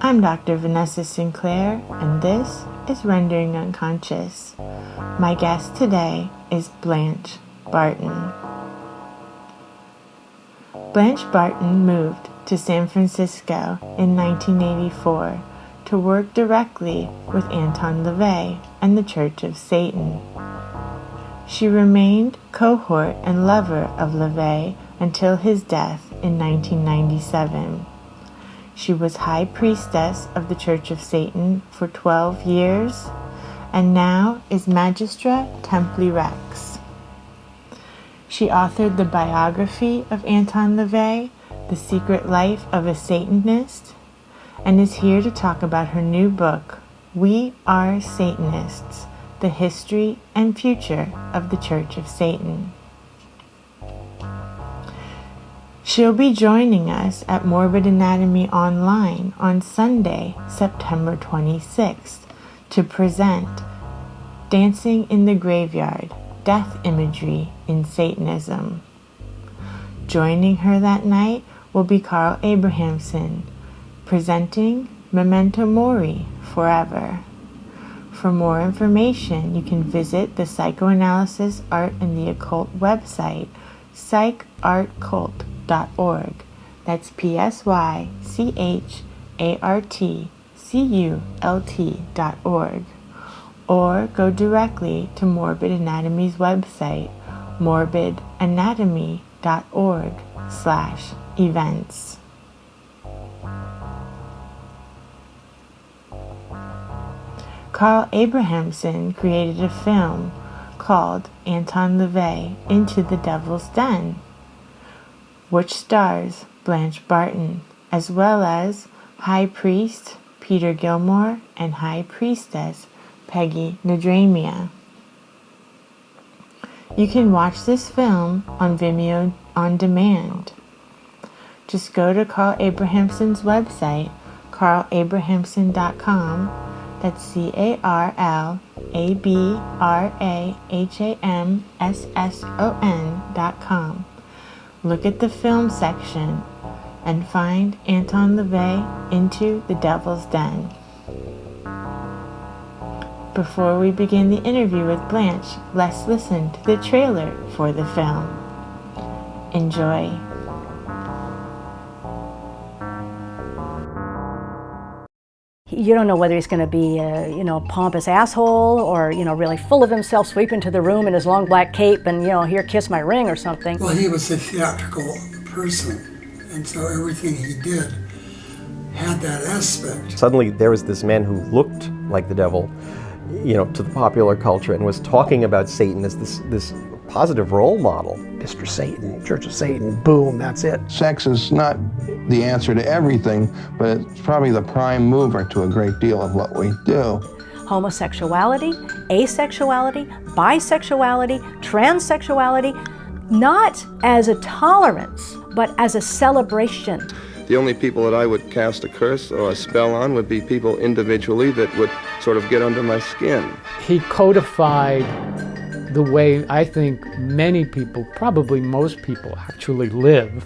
I'm Dr. Vanessa Sinclair, and this is Rendering Unconscious. My guest today is Blanche Barton. Blanche Barton moved to San Francisco in 1984 to work directly with Anton LaVey and the Church of Satan. She remained cohort and lover of LaVey until his death in 1997. She was High Priestess of the Church of Satan for 12 years and now is Magistra Templi Rex. She authored the biography of Anton LaVey, The Secret Life of a Satanist, and is here to talk about her new book, We Are Satanists, The History and Future of the Church of Satan. She'll be joining us at Morbid Anatomy Online on Sunday, September 26th, to present Dancing in the Graveyard, Death Imagery in Satanism. Joining her that night will be Carl Abrahamson, presenting Memento Mori, Forever. For more information, you can visit the Psychoanalysis, Art, and the Occult website, psychartcult.org. That's psychartcult.org. Or go directly to Morbid Anatomy's website, morbidanatomy.org/events. Carl Abrahamson created a film called Anton LaVey Into the Devil's Den, which stars Blanche Barton, as well as High Priest Peter Gilmore and High Priestess Peggy Nadramia. You can watch this film on Vimeo on demand. Just go to Carl Abrahamson's website, carlabrahamson.com. That's carlabrahamsson.com. Look at the film section and find Anton LaVey Into the Devil's Den. Before we begin the interview with Blanche, let's listen to the trailer for the film. Enjoy. You don't know whether he's going to be a, pompous asshole or, really full of himself, sweep into the room in his long black cape and, here, kiss my ring or something. Well, he was a theatrical person, and so everything he did had that aspect. Suddenly there was this man who looked like the devil, to the popular culture and was talking about Satan as this positive role model. Mr. Satan, Church of Satan, boom, that's it. Sex is not the answer to everything, but it's probably the prime mover to a great deal of what we do. Homosexuality, asexuality, bisexuality, transsexuality, not as a tolerance, but as a celebration. The only people that I would cast a curse or a spell on would be people individually that would sort of get under my skin. He codified the way I think many people, probably most people, actually live,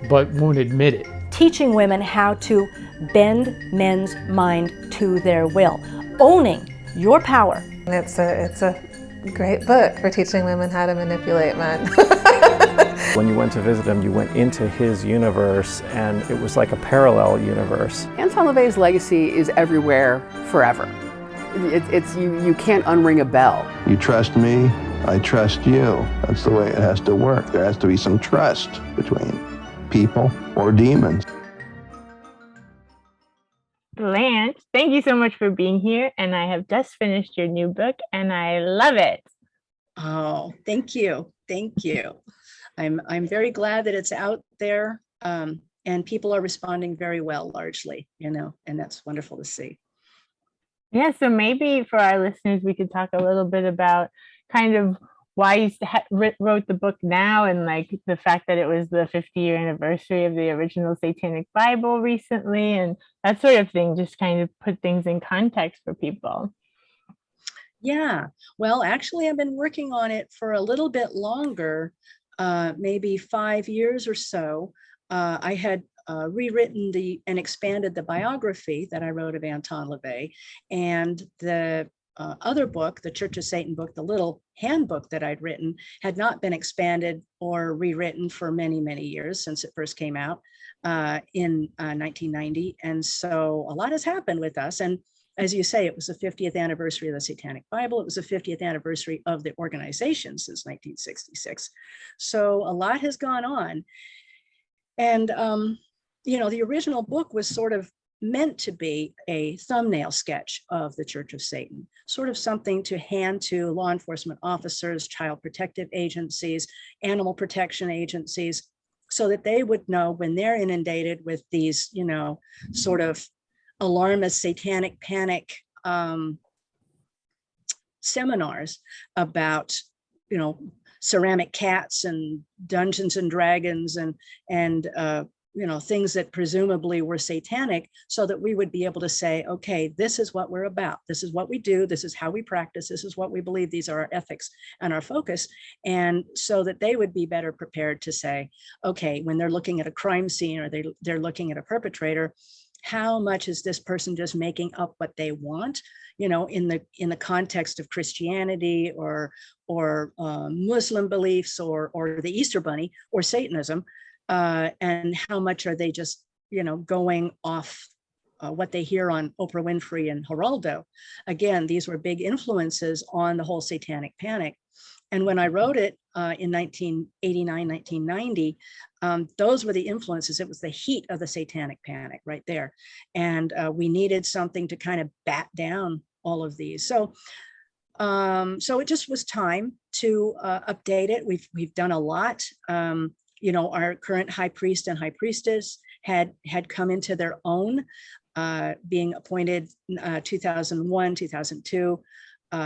but won't admit it. Teaching women how to bend men's mind to their will, owning your power. It's a great book for teaching women how to manipulate men. When you went to visit him, you went into his universe, and it was like a parallel universe. Anton LaVey's legacy is everywhere, forever. You can't unring a bell. You trust me, I trust you. That's the way it has to work. There has to be some trust between people or demons. Blanche, thank you so much for being here, and I have just finished your new book, and I love it. Oh, thank you. I'm very glad that it's out there, and people are responding very well, largely, and that's wonderful to see. Yeah, so maybe for our listeners, we could talk a little bit about kind of why you wrote the book now, and like the fact that it was the 50-year anniversary of the original Satanic Bible recently, and that sort of thing, just kind of put things in context for people. Yeah, well, actually, I've been working on it for a little bit longer, maybe 5 years or so. I had rewritten and expanded the biography that I wrote of Anton LaVey, and the other book, the Church of Satan book, the little handbook that I'd written, had not been expanded or rewritten for many, many years since it first came out in 1990. And so a lot has happened with us. And as you say, it was the 50th anniversary of the Satanic Bible. It was the 50th anniversary of the organization since 1966. So a lot has gone on. And, you know, the original book was sort of meant to be a thumbnail sketch of the Church of Satan, sort of something to hand to law enforcement officers, child protective agencies, animal protection agencies, so that they would know when they're inundated with these, you know, sort of alarmist satanic panic seminars about, you know, ceramic cats and Dungeons and Dragons and you know, things that presumably were satanic, so that we would be able to say, okay, this is what we're about. This is what we do. This is how we practice. This is what we believe. These are our ethics and our focus. And so that they would be better prepared to say, okay, when they're looking at a crime scene or they're looking at a perpetrator, how much is this person just making up what they want, you know, in the context of Christianity or Muslim beliefs or the Easter Bunny or Satanism, and how much are they just, you know, going off what they hear on Oprah Winfrey and Geraldo. Again, these were big influences on the whole Satanic Panic. And when I wrote it in 1989, 1990, those were the influences. It was the heat of the Satanic Panic right there. And we needed something to kind of bat down all of these. So it just was time to update it. We've done a lot. You know, our current high priest and high priestess had come into their own, being appointed 2001, 2002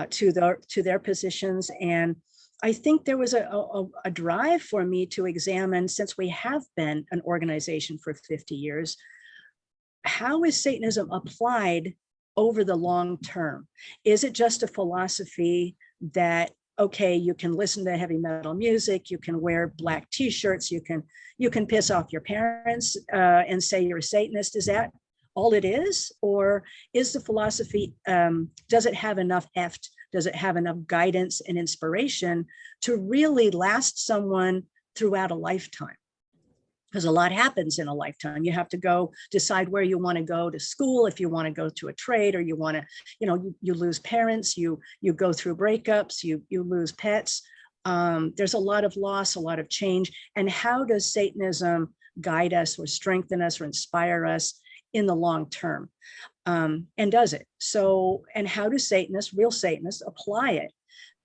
to their positions. And I think there was a drive for me to examine, since we have been an organization for 50 years, how is Satanism applied over the long term? Is it just a philosophy that, okay, you can listen to heavy metal music, you can wear black t-shirts, you can piss off your parents and say you're a Satanist? Is that all it is? Or is the philosophy, does it have enough heft? Does it have enough guidance and inspiration to really last someone throughout a lifetime? Because a lot happens in a lifetime. You have to go decide where you want to go to school, if you want to go to a trade, or you want to, you know, you lose parents, you go through breakups, you lose pets. There's a lot of loss, a lot of change. And how does Satanism guide us or strengthen us or inspire us in the long term? And does it? So, and how do Satanists, real Satanists, apply it?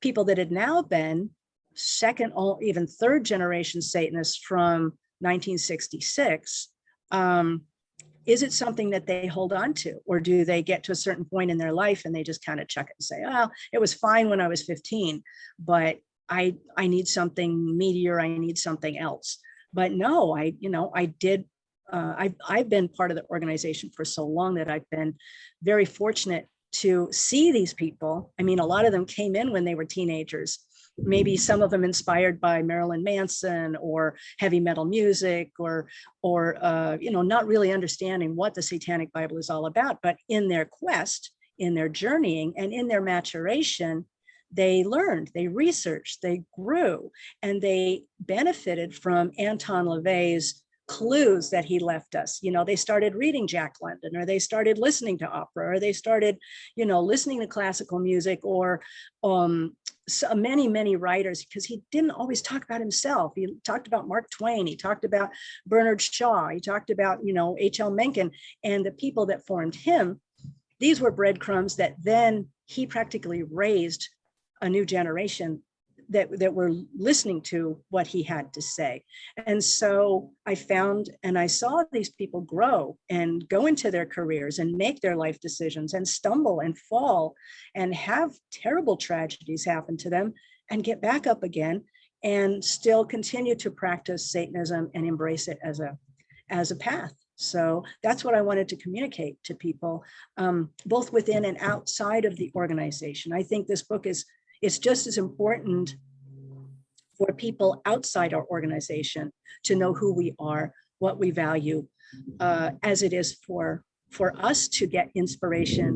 People that had now been second or even third generation Satanists from 1966, is it something that they hold on to? Or do they get to a certain point in their life and they just kind of chuck it and say, oh, it was fine when I was 15, but I need something meatier, I need something else. But no, I've been part of the organization for so long that I've been very fortunate to see these people. I mean, a lot of them came in when they were teenagers, maybe some of them inspired by Marilyn Manson or heavy metal music or not really understanding what the Satanic Bible is all about. But in their quest, in their journeying, and in their maturation, they learned, they researched, they grew, and they benefited from Anton LaVey's clues that he left us. You know, they started reading Jack London, or they started listening to opera, or they started, you know, listening to classical music, or so many writers, because he didn't always talk about himself. He talked about Mark Twain, he talked about Bernard Shaw, he talked about, you know, H.L. Mencken, and the people that formed him. These were breadcrumbs that then he practically raised a new generation that were listening to what he had to say. And so I found and I saw these people grow and go into their careers and make their life decisions and stumble and fall and have terrible tragedies happen to them and get back up again and still continue to practice Satanism and embrace it as a path. So that's what I wanted to communicate to people, both within and outside of the organization. I think this book it's just as important for people outside our organization to know who we are, what we value, as it is for us to get inspiration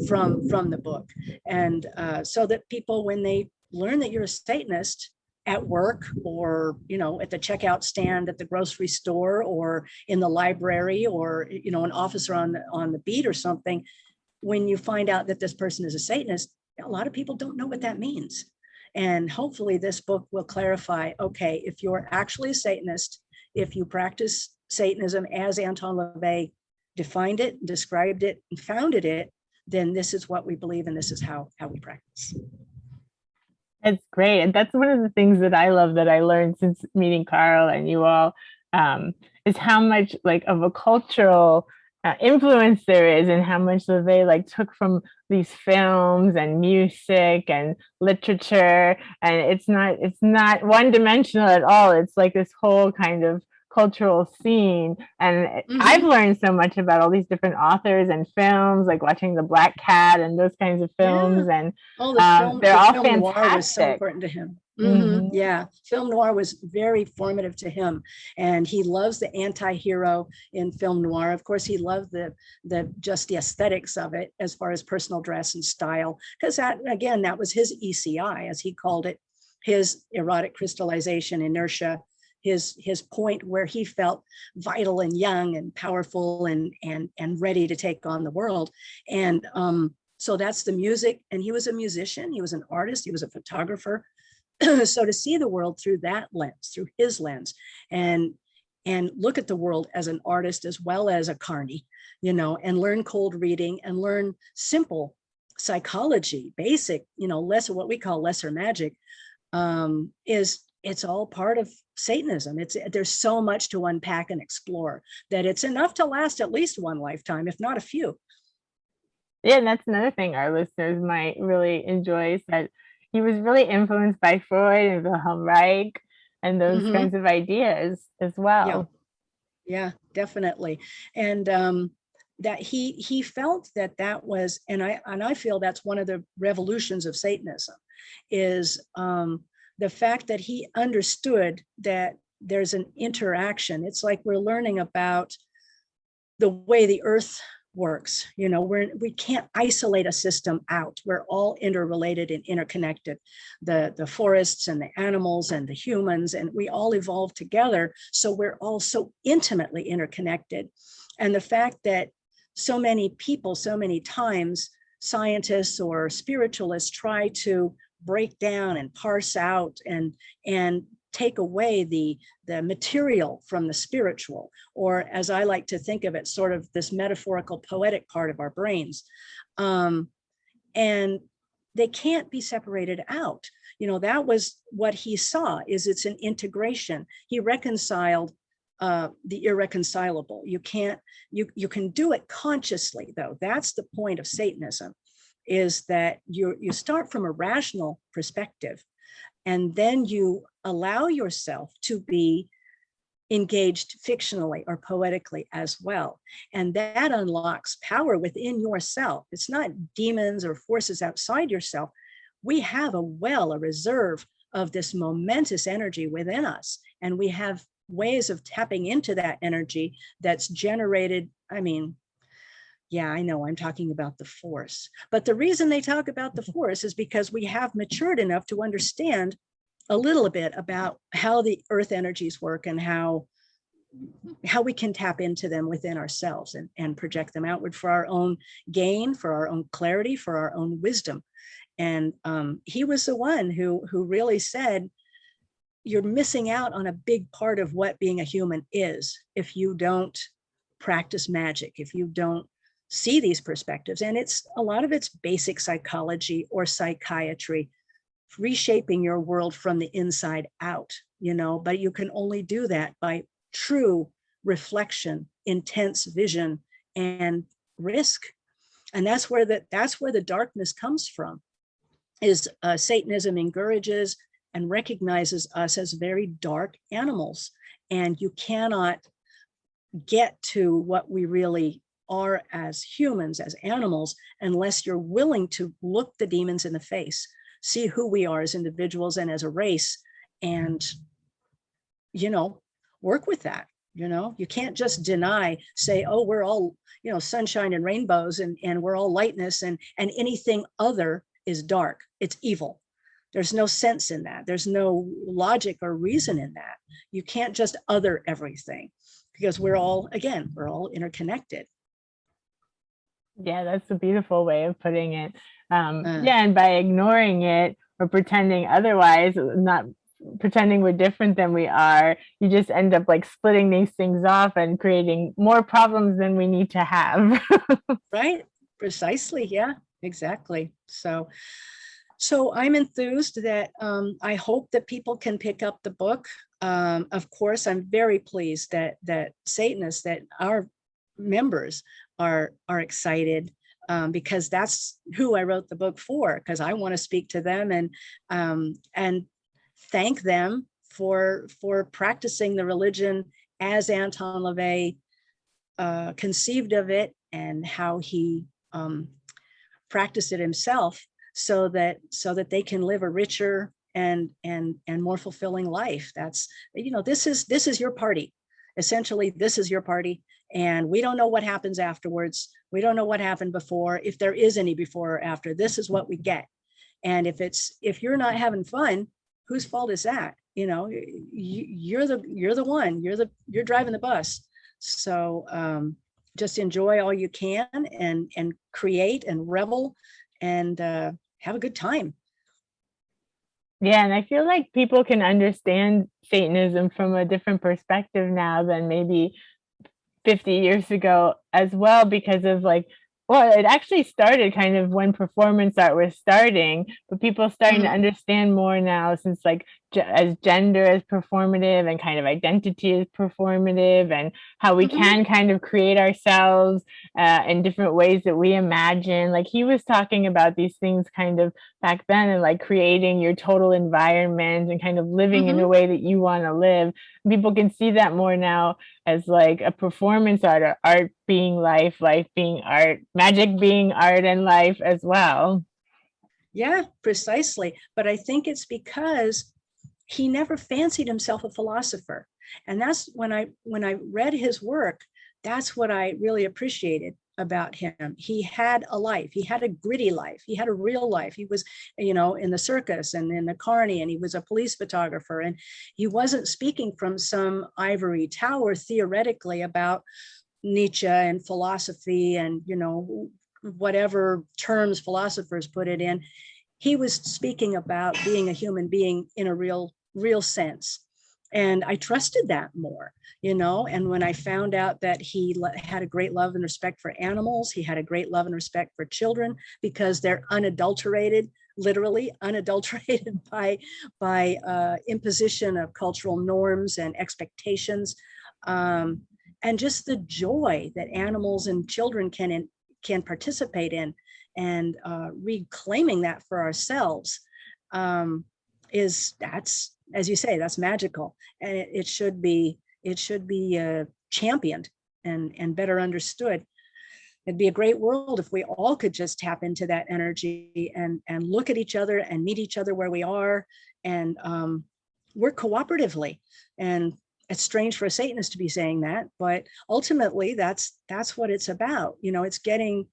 from the book. And so that people, when they learn that you're a Satanist at work, or, you know, at the checkout stand at the grocery store, or in the library, or, you know, an officer on the beat or something, when you find out that this person is a Satanist, a lot of people don't know what that means. And hopefully this book will clarify, okay, if you're actually a Satanist, if you practice Satanism as Anton LaVey defined it, described it, and founded it, then this is what we believe, and this is how we practice. That's great. And that's one of the things that I love, that I learned since meeting Carl and you all, is how much like of a cultural influence there is, and how much LaVey like took from these films and music and literature. And it's not one dimensional at all. It's like this whole kind of cultural scene. And I've learned so much about all these different authors and films, like watching The Black Cat and those kinds of films. And they're all fantastic. Noir was so important to him. Yeah, film noir was very formative to him, and he loves the anti-hero in film noir. Of course, he loved the just the aesthetics of it, as far as personal dress and style, because that, again, that was his ECI, as he called it, his erotic crystallization, inertia, his point where he felt vital and young and powerful and ready to take on the world. And so that's the music. And he was a musician, he was an artist, he was a photographer. So to see the world through that lens, through his lens, and look at the world as an artist as well as a carny, you know, and learn cold reading and learn simple psychology, basic, you know, lesser, what we call lesser magic, it's all part of Satanism. There's so much to unpack and explore that it's enough to last at least one lifetime, if not a few. Yeah, and that's another thing our listeners might really enjoy, is that he was really influenced by Freud and Wilhelm Reich and those kinds of ideas as well. Yeah, definitely. And that he felt that was, and I feel that's one of the revolutions of Satanism, is the fact that he understood that there's an interaction. It's like we're learning about the way the earth works. You know, we can't isolate a system out. We're all interrelated and interconnected. The forests and the animals and the humans, and we all evolved together. So we're all so intimately interconnected. And the fact that so many people, so many times, scientists or spiritualists try to break down and parse out and take away the material from the spiritual, or as I like to think of it, sort of this metaphorical poetic part of our brains. And they can't be separated out. You know, that was what he saw, is it's an integration. He reconciled the irreconcilable. You can do it consciously, though. That's the point of Satanism, is that you start from a rational perspective, and then you allow yourself to be engaged fictionally or poetically as well. And that unlocks power within yourself. It's not demons or forces outside yourself. We have a reserve of this momentous energy within us. And we have ways of tapping into that energy that's generated. I mean, yeah, I know I'm talking about the force, but the reason they talk about the force is because we have matured enough to understand a little bit about how the earth energies work and how we can tap into them within ourselves and project them outward for our own gain, for our own clarity, for our own wisdom. And he was the one who really said, you're missing out on a big part of what being a human is if you don't practice magic, if you don't see these perspectives. And a lot of it's basic psychology or psychiatry, reshaping your world from the inside out, you know, but you can only do that by true reflection, intense vision, and risk. And that's where the darkness comes from, is Satanism encourages and recognizes us as very dark animals. And you cannot get to what we really are as humans, as animals, unless you're willing to look the demons in the face, see who we are as individuals and as a race, and, you know, work with that. You can't just deny, say, oh, we're all, sunshine and rainbows, and we're all lightness, and anything other is dark. It's evil. There's no sense in that. There's no logic or reason in that. You can't just other everything, because we're all interconnected. Yeah, that's a beautiful way of putting it. And by ignoring it or pretending otherwise, not pretending we're different than we are, you just end up like splitting these things off and creating more problems than we need to have. Right? Precisely. Yeah, exactly. So I'm enthused that I hope that people can pick up the book. Of course, I'm very pleased that Satanists, that our members are excited, because that's who I wrote the book for, because I want to speak to them and thank them for practicing the religion as Anton LaVey conceived of it, and how he practiced it himself, so that they can live a richer and more fulfilling life. That's, this is your party. Essentially, this is your party, and we don't know what happens afterwards. We don't know what happened before, if there is any before or after. This is what we get. And if you're not having fun, whose fault is that? You're the one. You're driving the bus. So just enjoy all you can, and create and revel and have a good time. Yeah, and I feel like people can understand Satanism from a different perspective now than maybe 50 years ago as well, because of it actually started kind of when performance art was starting, but people starting to understand more now, since as gender as performative and kind of identity as performative, and how we can kind of create ourselves in different ways that we imagine. Like he was talking about these things kind of back then, and creating your total environment and kind of living in a way that you want to live. People can see that more now as a performance art, or art being life, life being art, magic being art and life as well. Yeah, precisely. But I think it's because he never fancied himself a philosopher. And that's when I read his work, that's what I really appreciated about him. He had a life. He had a gritty life. He had a real life. He was, in the circus and in the carny, and he was a police photographer. And he wasn't speaking from some ivory tower theoretically about Nietzsche and philosophy and, whatever terms philosophers put it in. He was speaking about being a human being in a real sense. And I trusted that more, and when I found out that he had a great love and respect for animals, he had a great love and respect for children, because they're unadulterated, literally unadulterated by imposition of cultural norms and expectations, and just the joy that animals and children can participate in, and reclaiming that for ourselves, that's, as you say, that's magical, and it should be championed and better understood. It'd be a great world if we all could just tap into that energy and look at each other and meet each other where we are, and work cooperatively. And it's strange for a Satanist to be saying that, but ultimately that's what it's about. It's getting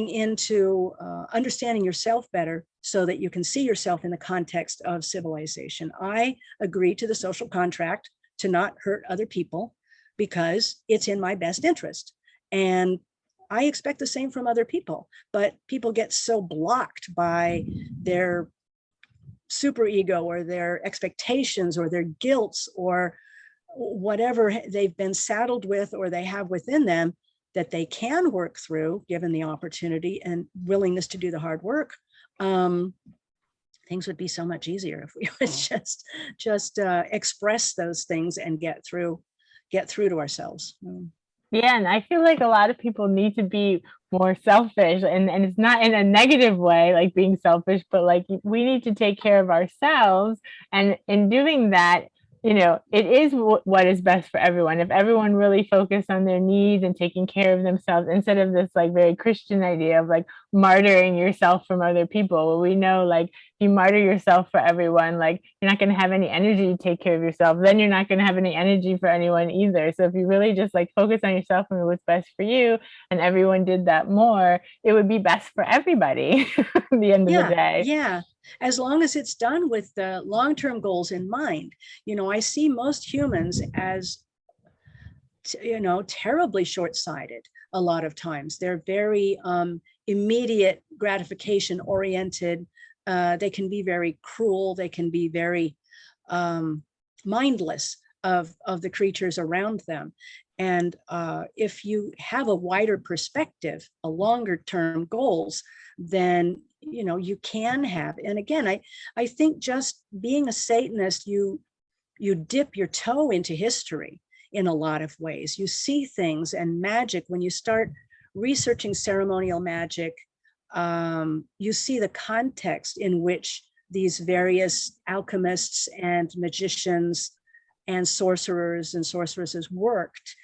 into understanding yourself better, so that you can see yourself in the context of civilization. I agree to the social contract to not hurt other people, because it's in my best interest. And I expect the same from other people, but people get so blocked by their superego or their expectations or their guilts or whatever they've been saddled with or they have within them, that they can work through, given the opportunity and willingness to do the hard work. Things would be so much easier if we would just express those things and get through to ourselves. Yeah, and I feel like a lot of people need to be more selfish, and it's not in a negative way, like being selfish, but we need to take care of ourselves. And in doing that, you know, it is what is best for everyone. If everyone really focused on their needs and taking care of themselves, instead of this like very Christian idea of like martyring yourself from other people, we know like if you martyr yourself for everyone, like you're not going to have any energy to take care of yourself. Then you're not going to have any energy for anyone either. So if you really just like focus on yourself and what's best for you, and everyone did that more, it would be best for everybody at the end of the day. Yeah. As long as it's done with the long-term goals in mind. You know, I see most humans as, you know, terribly short-sighted a lot of times. They're very immediate gratification oriented. They can be very cruel. They can be very mindless of the creatures around them. And if you have a wider perspective, a longer term goals, then you know you can have. And again, I think just being a Satanist, you dip your toe into history in a lot of ways. You see things and magic. When you start researching ceremonial magic, you see the context in which these various alchemists and magicians and sorcerers and sorceresses worked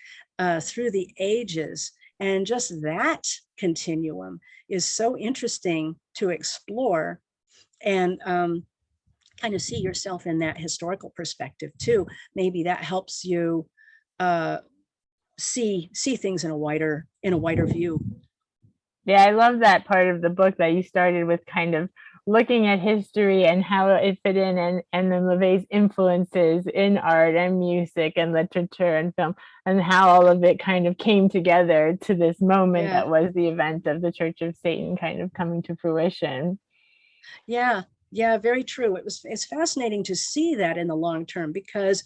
through the ages. And just that continuum is so interesting to explore, and kind of see yourself in that historical perspective too. Maybe that helps you see things in a wider view. Yeah, I love that part of the book that you started with, kind of looking at history and how it fit in, and then LaVey's influences in art and music and literature and film, and how all of it kind of came together to this moment that was the event of the Church of Satan kind of coming to fruition. Yeah, very true. It's fascinating to see that in the long term, because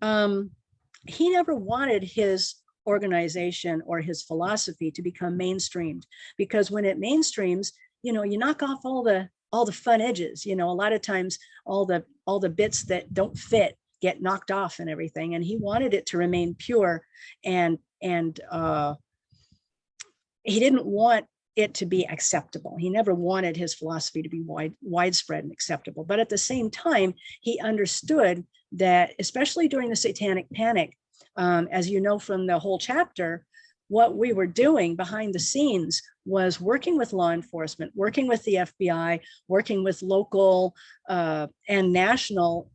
he never wanted his organization or his philosophy to become mainstreamed, because when it mainstreams, you know, you knock off all the fun edges. You know, a lot of times all the bits that don't fit get knocked off and everything. And he wanted it to remain pure, and he didn't want it to be acceptable. He never wanted his philosophy to be widespread and acceptable. But at the same time, he understood that, especially during the Satanic Panic, as you know from the whole chapter, what we were doing behind the scenes was working with law enforcement, working with the FBI, working with local and national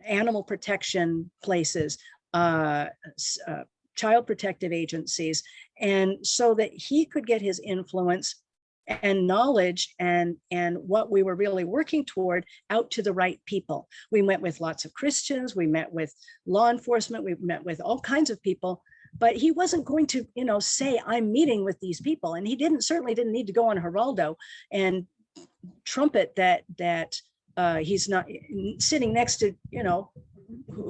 animal protection places, child protective agencies, and so that he could get his influence and knowledge and what we were really working toward out to the right people. We met with lots of Christians, we met with law enforcement, we met with all kinds of people, but he wasn't going to, you know, say, I'm meeting with these people. And he certainly didn't need to go on Geraldo and trumpet that he's not sitting next to, you know,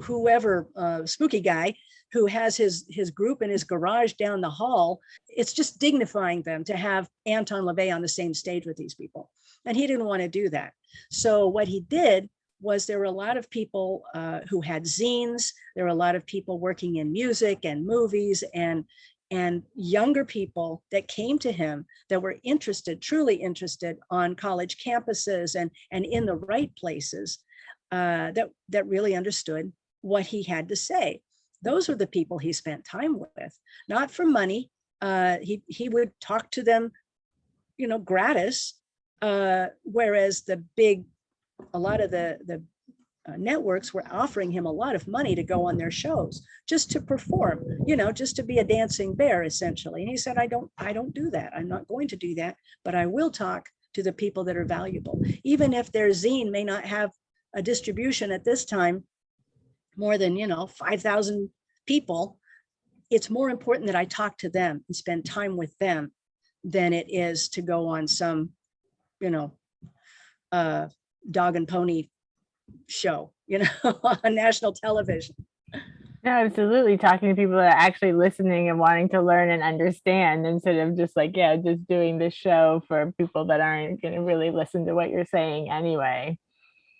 whoever spooky guy who has his group in his garage down the hall. It's just dignifying them to have Anton LaVey on the same stage with these people. And he didn't want to do that. So what he did was, there were a lot of people who had zines. There were a lot of people working in music and movies, and younger people that came to him that were interested, truly interested, on college campuses and in the right places, that really understood what he had to say. Those were the people he spent time with, not for money. He would talk to them, you know, gratis, whereas a lot of the networks were offering him a lot of money to go on their shows, just to perform, you know, just to be a dancing bear, essentially. And he said, I don't do that. I'm not going to do that, but I will talk to the people that are valuable. Even if their zine may not have a distribution at this time more than, you know, 5,000 people, it's more important that I talk to them and spend time with them than it is to go on some, you know, dog and pony show, you know, on national television. No, absolutely. Talking to people that are actually listening and wanting to learn and understand, instead of just like, just doing this show for people that aren't going to really listen to what you're saying anyway.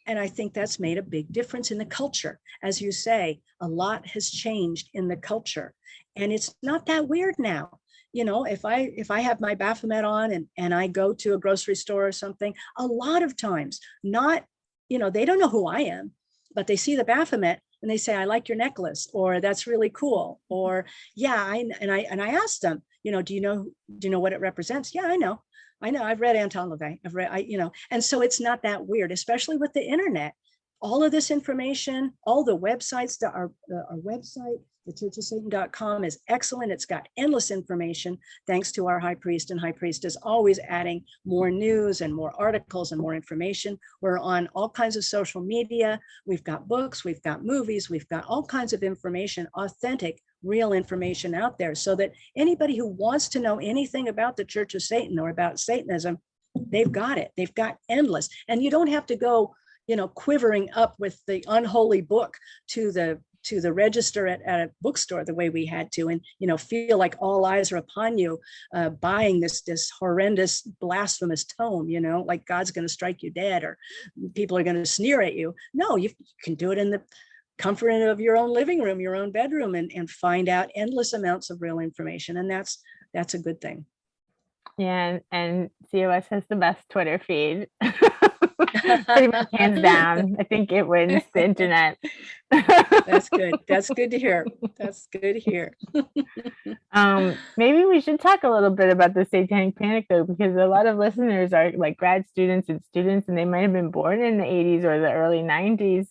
And I think that's made a big difference in the culture. As you say, a lot has changed in the culture, and it's not that weird now. You know, if I have my Baphomet on and I go to a grocery store or something, a lot of times, not, you know, they don't know who I am, but they see the Baphomet and they say, I like your necklace, or that's really cool, or yeah, and I asked them, do you know what it represents? Yeah, I know. I've read Anton LaVey. I've read, and so it's not that weird, especially with the internet. All of this information, all the websites, our website, thechurchofsatan.com, is excellent. It's got endless information, thanks to our high priest, and high priest is always adding more news and more articles and more information. We're on all kinds of social media. We've got books, we've got movies, we've got all kinds of information, authentic, real information out there, so that anybody who wants to know anything about the Church of Satan or about Satanism, they've got it. They've got endless. And you don't have to go quivering up with the unholy book to the register at a bookstore the way we had to, and feel like all eyes are upon you, buying this horrendous blasphemous tome, like God's going to strike you dead, or people are going to sneer at you. No, you can do it in the comfort of your own living room, your own bedroom, and find out endless amounts of real information, and that's a good thing. Yeah, and COS has the best Twitter feed. Pretty much hands down. I think it wins the internet. That's good. That's good to hear. That's good to hear. Maybe we should talk a little bit about the Satanic Panic, though, because a lot of listeners are like grad students and students, and they might have been born in the 80s or the early 90s,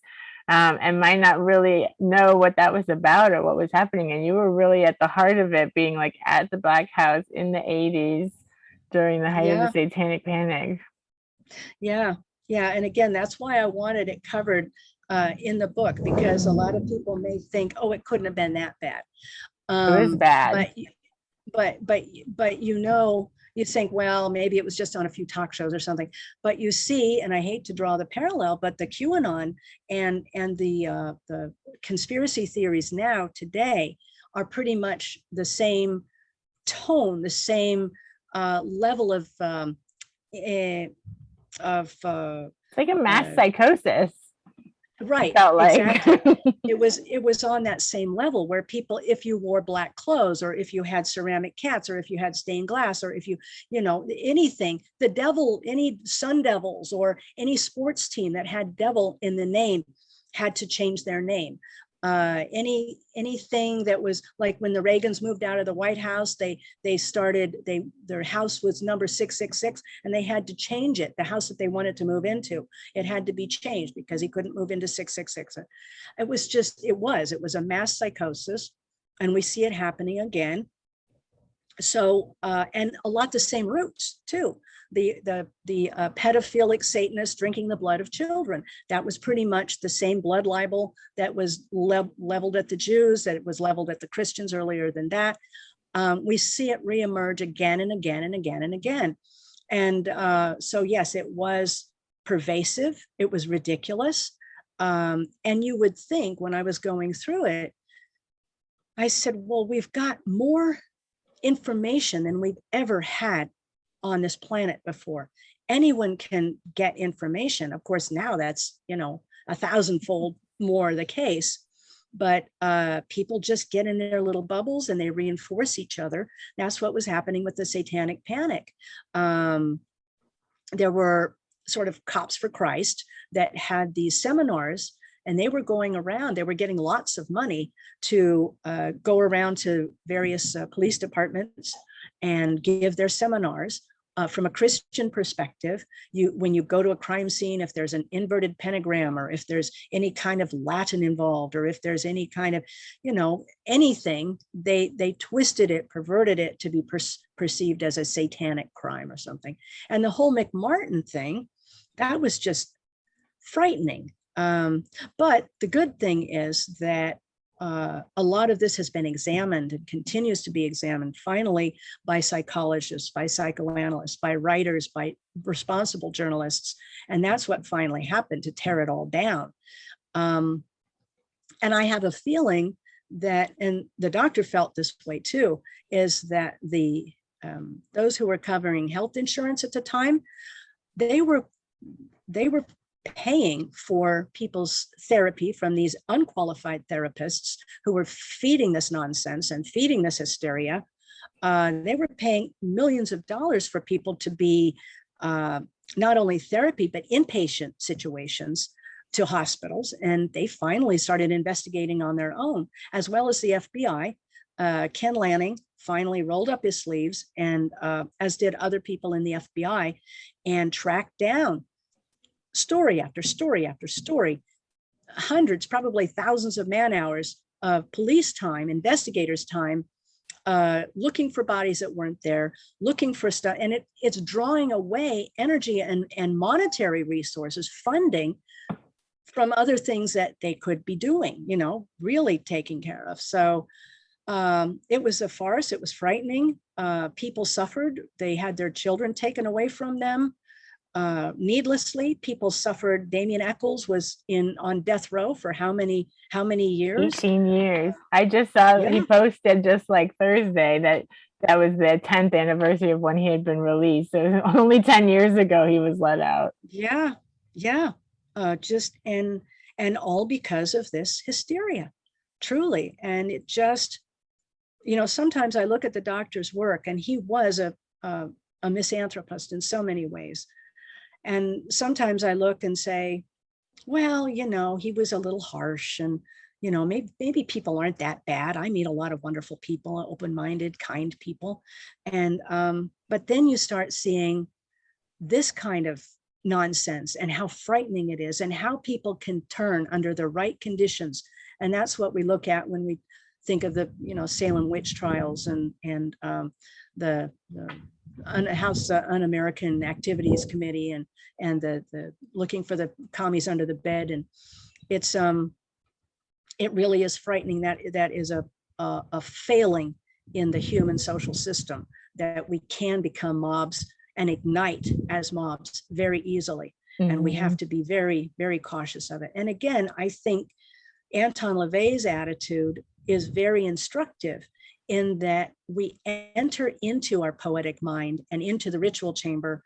and might not really know what that was about or what was happening. And you were really at the heart of it, being like at the Black House in the 80s during the height of the Satanic Panic. Yeah. And again, that's why I wanted it covered in the book, because a lot of people may think, oh, it couldn't have been that bad. It was bad. But you think, well, maybe it was just on a few talk shows or something. But you see, and I hate to draw the parallel, but the QAnon and the conspiracy theories now today are pretty much the same tone, the same level of like a mass psychosis. Right. Like. Exactly. It was on that same level where people, if you wore black clothes, or if you had ceramic cats, or if you had stained glass, or if you anything, the devil, any Sun Devils or any sports team that had devil in the name had to change their name. Anything that was like when the Reagans moved out of the White House, their house was number 666, and they had to change it. The house that they wanted to move into, it had to be changed because he couldn't move into 666. It was a mass psychosis, and we see it happening again. So, and a lot the same roots too. The pedophilic Satanists drinking the blood of children. That was pretty much the same blood libel that was leveled at the Jews, that it was leveled at the Christians earlier than that. We see it reemerge again and again and again and again. And so, yes, it was pervasive. It was ridiculous. And you would think, when I was going through it, I said, well, we've got more information than we've ever had on this planet before. Anyone can get information. Of course, now that's 1,000-fold more the case, but people just get in their little bubbles and they reinforce each other. That's what was happening with the Satanic Panic. There were sort of cops for Christ that had these seminars, and they were going around, they were getting lots of money to go around to various police departments and give their seminars from a Christian perspective. When you go to a crime scene, if there's an inverted pentagram, or if there's any kind of Latin involved, or if there's any kind of, anything, they twisted it, perverted it to be perceived as a satanic crime or something. And the whole McMartin thing, that was just frightening. But the good thing is that a lot of this has been examined and continues to be examined finally by psychologists, by psychoanalysts, by writers, by responsible journalists. And that's what finally happened to tear it all down. And I have a feeling that, and the doctor felt this way too, is that those who were covering health insurance at the time, they were paying for people's therapy from these unqualified therapists who were feeding this nonsense and feeding this hysteria. They were paying millions of dollars for people to be not only therapy, but inpatient situations to hospitals, and they finally started investigating on their own, as well as the FBI. Ken Lanning finally rolled up his sleeves, and as did other people in the FBI, and tracked down story after story after story, hundreds, probably thousands of man hours of police time, investigators' time, looking for bodies that weren't there, looking for stuff. And it's drawing away energy and monetary resources, funding from other things that they could be doing, really taking care of. So it was a farce. It was frightening. People suffered. They had their children taken away from them needlessly. People suffered. Damien Eccles was on death row for how many years? 18 years. I just saw he posted just like Thursday that was the 10th anniversary of when he had been released. So only 10 years ago he was let out. Yeah. And all because of this hysteria, truly. And it just, sometimes I look at the doctor's work, and he was a misanthropist in so many ways. And sometimes I look and say, well, he was a little harsh, and, maybe people aren't that bad. I meet a lot of wonderful people, open-minded, kind people. And, but then you start seeing this kind of nonsense and how frightening it is, and how people can turn under the right conditions. And that's what we look at when we think of the, Salem witch trials and the House Un-American Activities Committee and the looking for the commies under the bed. And it's it really is frightening. That is a failing in the human social system, that we can become mobs and ignite as mobs very easily. Mm-hmm. And we have to be very, very cautious of it. And again, I think Anton LaVey's attitude is very instructive, in that we enter into our poetic mind and into the ritual chamber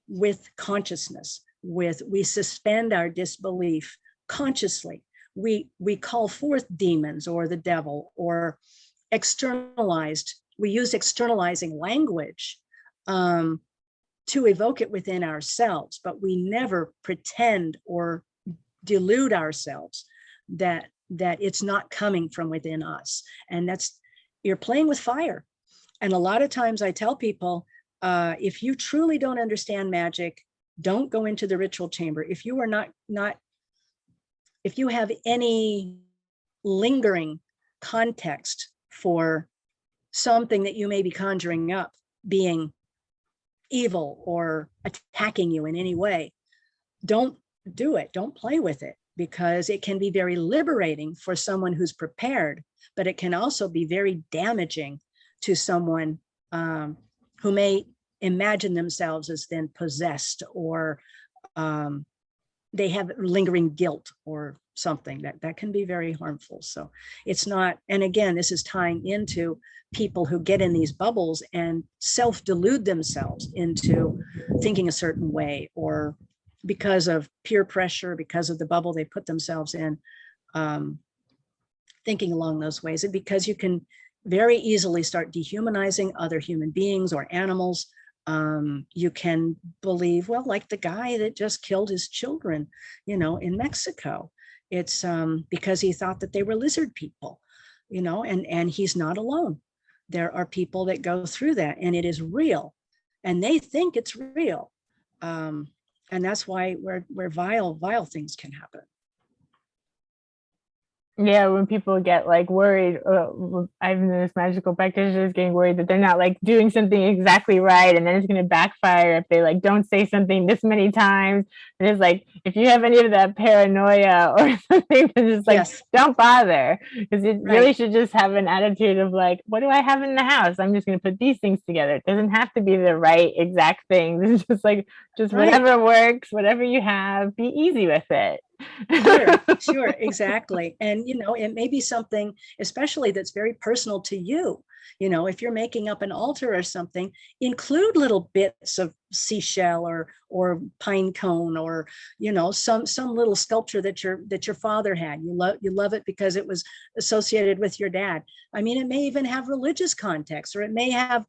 with consciousness, we suspend our disbelief consciously. We call forth demons or the devil, or we use externalizing language to evoke it within ourselves, but we never pretend or delude ourselves that it's not coming from within us. And you're playing with fire. And a lot of times I tell people, if you truly don't understand magic, don't go into the ritual chamber. If you are if you have any lingering context for something that you may be conjuring up being evil or attacking you in any way, don't do it. Don't play with it, because it can be very liberating for someone who's prepared, but it can also be very damaging to someone who may imagine themselves as then possessed, or they have lingering guilt or something that can be very harmful. So it's not, and again, this is tying into people who get in these bubbles and self-delude themselves into thinking a certain way, or because of peer pressure, because of the bubble they put themselves in, thinking along those ways. And because you can very easily start dehumanizing other human beings or animals. You can believe, well, like the guy that just killed his children, in Mexico. It's because he thought that they were lizard people, and he's not alone. There are people that go through that, and it is real, and they think it's real. And that's why where vile things can happen. Yeah, when people get like worried, I've noticed magical practitioners getting worried that they're not like doing something exactly right, and then it's going to backfire if they like don't say something this many times. And it's like, if you have any of that paranoia or something, then just like, yes, don't bother, because you really should just have an attitude of like, what do I have in the house? I'm just going to put these things together. It doesn't have to be the right exact thing. It's just like, whatever works, whatever you have, be easy with it. Sure, exactly. And, it may be something, especially that's very personal to you. If you're making up an altar or something, include little bits of seashell or pine cone, or some little sculpture that your father had. You love it because it was associated with your dad. I mean, it may even have religious context, or it may have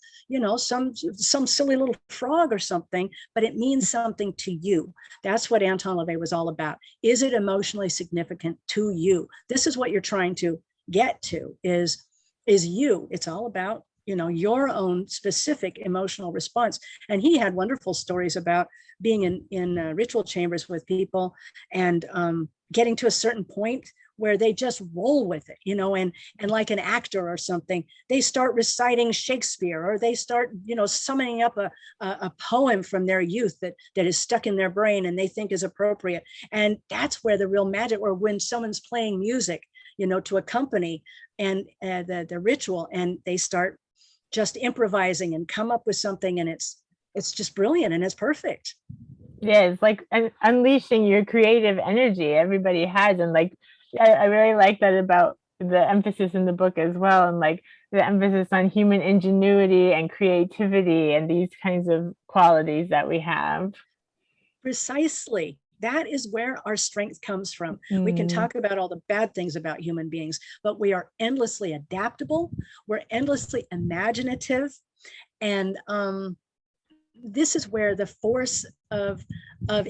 some silly little frog or something, but it means something to you. That's what Anton LaVey was all about. Is it emotionally significant to you? This is what you're trying to get to, is you. It's all about your own specific emotional response. And he had wonderful stories about being in ritual chambers with people, and getting to a certain point where they just roll with it, and like an actor or something, they start reciting Shakespeare, or they start, summoning up a poem from their youth that is stuck in their brain and they think is appropriate. And that's where the real magic, or when someone's playing music, to accompany and the ritual, and they start just improvising and come up with something, and it's just brilliant and it's perfect. Yeah, it's like unleashing your creative energy everybody has. And like, I really like that about the emphasis in the book as well, and like the emphasis on human ingenuity and creativity and these kinds of qualities that we have. Precisely. That is where our strength comes from. We can talk about all the bad things about human beings, but we are endlessly adaptable. We're endlessly imaginative. And this is where the force of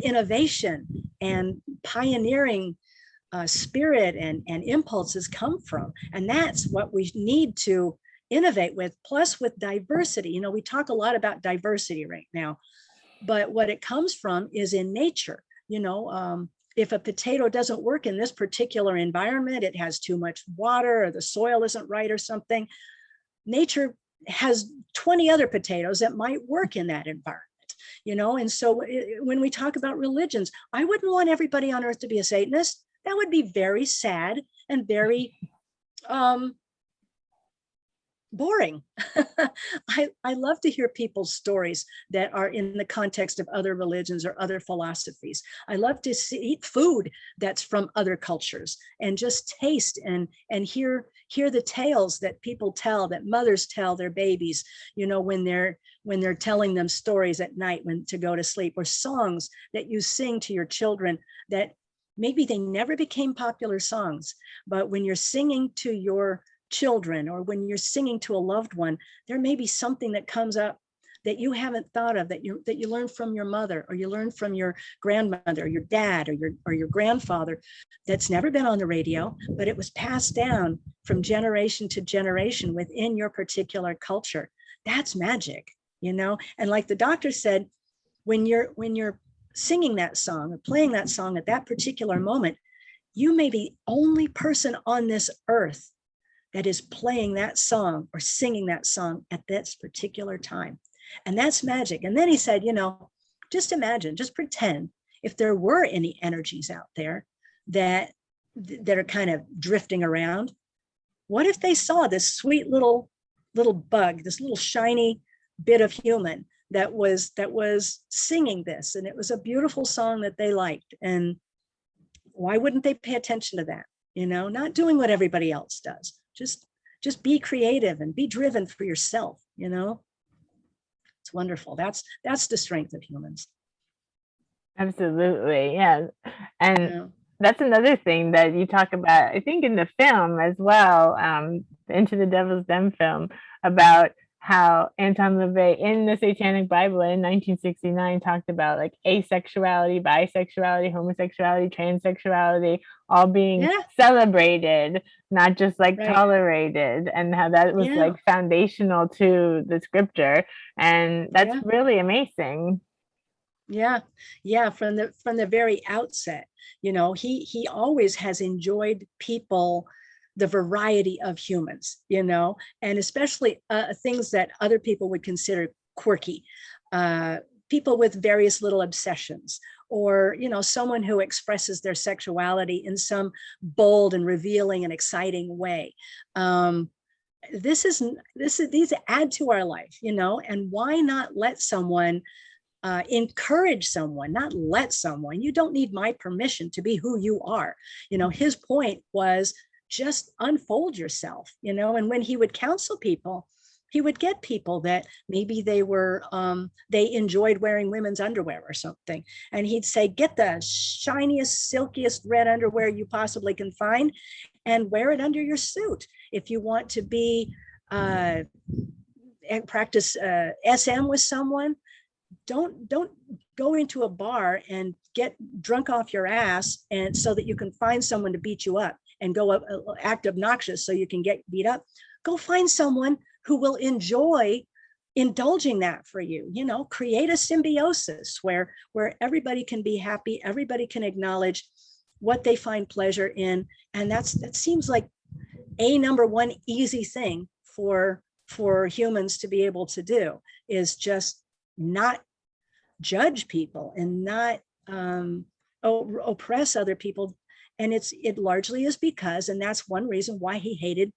innovation and pioneering spirit and impulses come from. And that's what we need to innovate with, plus with diversity. We talk a lot about diversity right now, but what it comes from is in nature. If a potato doesn't work in this particular environment, it has too much water, or the soil isn't right or something, nature has 20 other potatoes that might work in that environment, and so when we talk about religions, I wouldn't want everybody on earth to be a Satanist. That would be very sad and very boring. I love to hear people's stories that are in the context of other religions or other philosophies. I love to eat food that's from other cultures, and just taste and hear the tales that people tell, that mothers tell their babies, when they're telling them stories at night when to go to sleep, or songs that you sing to your children that maybe they never became popular songs, but when you're singing to your children, or when you're singing to a loved one, there may be something that comes up that you haven't thought of, that you learned from your mother, or you learned from your grandmother, or your dad, or your grandfather, that's never been on the radio, but it was passed down from generation to generation within your particular culture. That's magic, and like the doctor said, when you're singing that song or playing that song at that particular moment, you may be the only person on this earth that is playing that song or singing that song at this particular time. And that's magic. And then he said, just imagine, just pretend if there were any energies out there that are kind of drifting around. What if they saw this sweet little bug, this little shiny bit of human that was singing this, and it was a beautiful song that they liked? And why wouldn't they pay attention to that? Not doing what everybody else does. Just be creative and be driven for yourself. It's wonderful. That's the strength of humans. Absolutely, yeah. And that's another thing that you talk about, I think, in the film as well, Into the Devil's Den film, about how Anton LaVey in the Satanic Bible in 1969 talked about like asexuality, bisexuality, homosexuality, transsexuality, all being celebrated, not just like tolerated, and how that was like foundational to the scripture. And that's really amazing. Yeah. From the very outset, he always has enjoyed people, the variety of humans, and especially things that other people would consider quirky, people with various little obsessions, or, someone who expresses their sexuality in some bold and revealing and exciting way. These add to our life, and why not let someone encourage someone, not let someone. You don't need my permission to be who you are. His point was just unfold yourself, you know. And when he would counsel people, he would get people that maybe they were, they enjoyed wearing women's underwear or something. And he'd say, get the shiniest, silkiest red underwear you possibly can find and wear it under your suit. If you want to be, and practice SM with someone, don't go into a bar and get drunk off your ass and so that you can find someone to beat you up and go act obnoxious so you can get beat up. Go find someone who will enjoy indulging that for you. You know, create a symbiosis where everybody can be happy, everybody can acknowledge what they find pleasure in. And that seems like a number one easy thing for humans to be able to do, is just not judge people and not oppress other people. And it largely is because, and that's one reason why he hated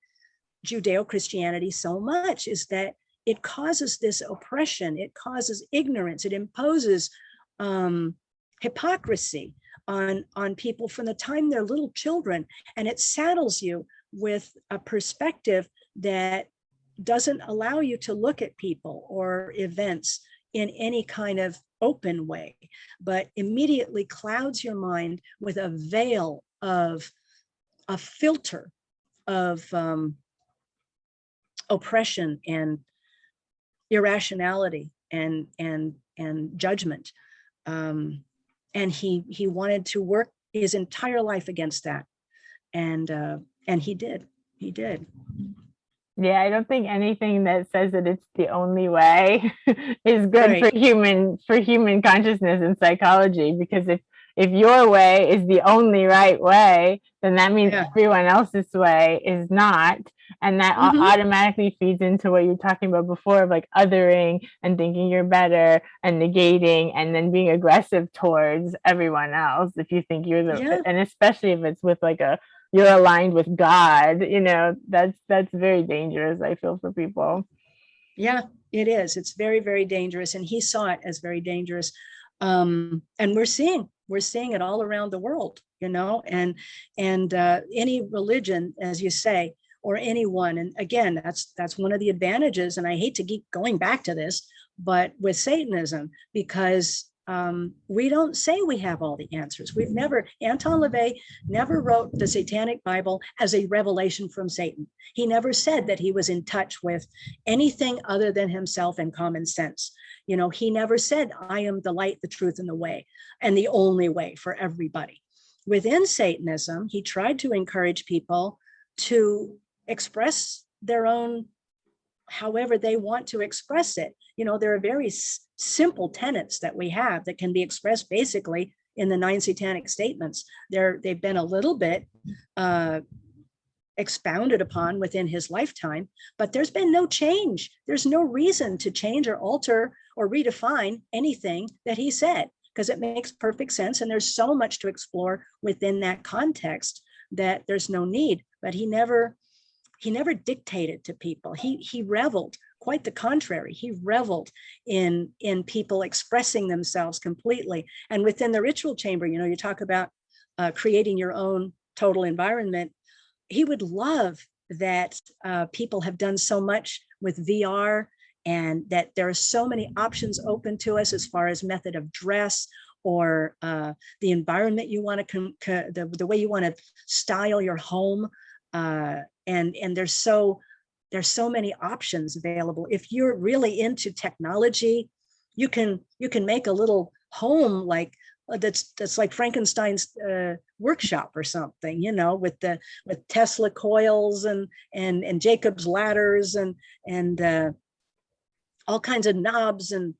Judeo-Christianity so much, is that it causes this oppression, it causes ignorance, it imposes hypocrisy on people from the time they're little children, and it saddles you with a perspective that doesn't allow you to look at people or events in any kind of open way, but immediately clouds your mind with a veil of a filter of oppression and irrationality and judgment. And he wanted to work his entire life against that, and he did. Yeah, I don't think anything that says that it's the only way is good for human consciousness and psychology, because if your way is the only right way, then that means everyone else's way is not. And that automatically feeds into what you were talking about before, of like othering and thinking you're better and negating and then being aggressive towards everyone else if you think you're and especially if it's with like you're aligned with God, you know, that's very dangerous, I feel, for people. Yeah, it is. It's very, very dangerous. And he saw it as very dangerous. And we're seeing it all around the world, you know, and any religion, as you say, or anyone. And again, that's one of the advantages. And I hate to keep going back to this, but with Satanism, because we don't say we have all the answers. Anton LaVey never wrote the Satanic Bible as a revelation from Satan. He never said that he was in touch with anything other than himself and common sense. You know, he never said, I am the light, the truth, and the way, and the only way for everybody. Within Satanism, he tried to encourage people to express their own, however they want to express it. You know, there are very simple tenets that we have that can be expressed basically in the 9 satanic statements. They've been a little bit expounded upon within his lifetime, but there's been no change. There's no reason to change or alter or redefine anything that he said, because it makes perfect sense. And there's so much to explore within that context that there's no need. But he never dictated to people. He reveled, quite the contrary. He reveled in people expressing themselves completely. And within the ritual chamber, you know, you talk about creating your own total environment. He would love that people have done so much with VR, and that there are so many options open to us as far as method of dress or the environment you want to, the way you want to style your home. And there's so many options available. If you're really into technology, you can make a little home like that's like Frankenstein's workshop or something, you know, with Tesla coils and Jacob's ladders and all kinds of knobs and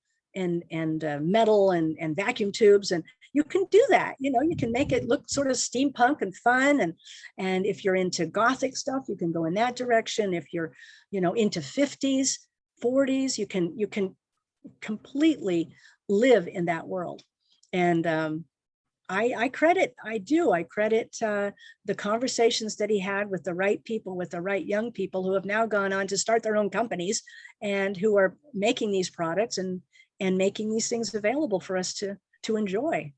metal and vacuum tubes, and you can do that. You know, you can make it look sort of steampunk and fun, and if you're into Gothic stuff, you can go in that direction. If you're, you know, into 50s, 40s, you can completely live in that world. And I credit the conversations that he had with the right people, with the right young people who have now gone on to start their own companies and who are making these products and making these things available for us to enjoy.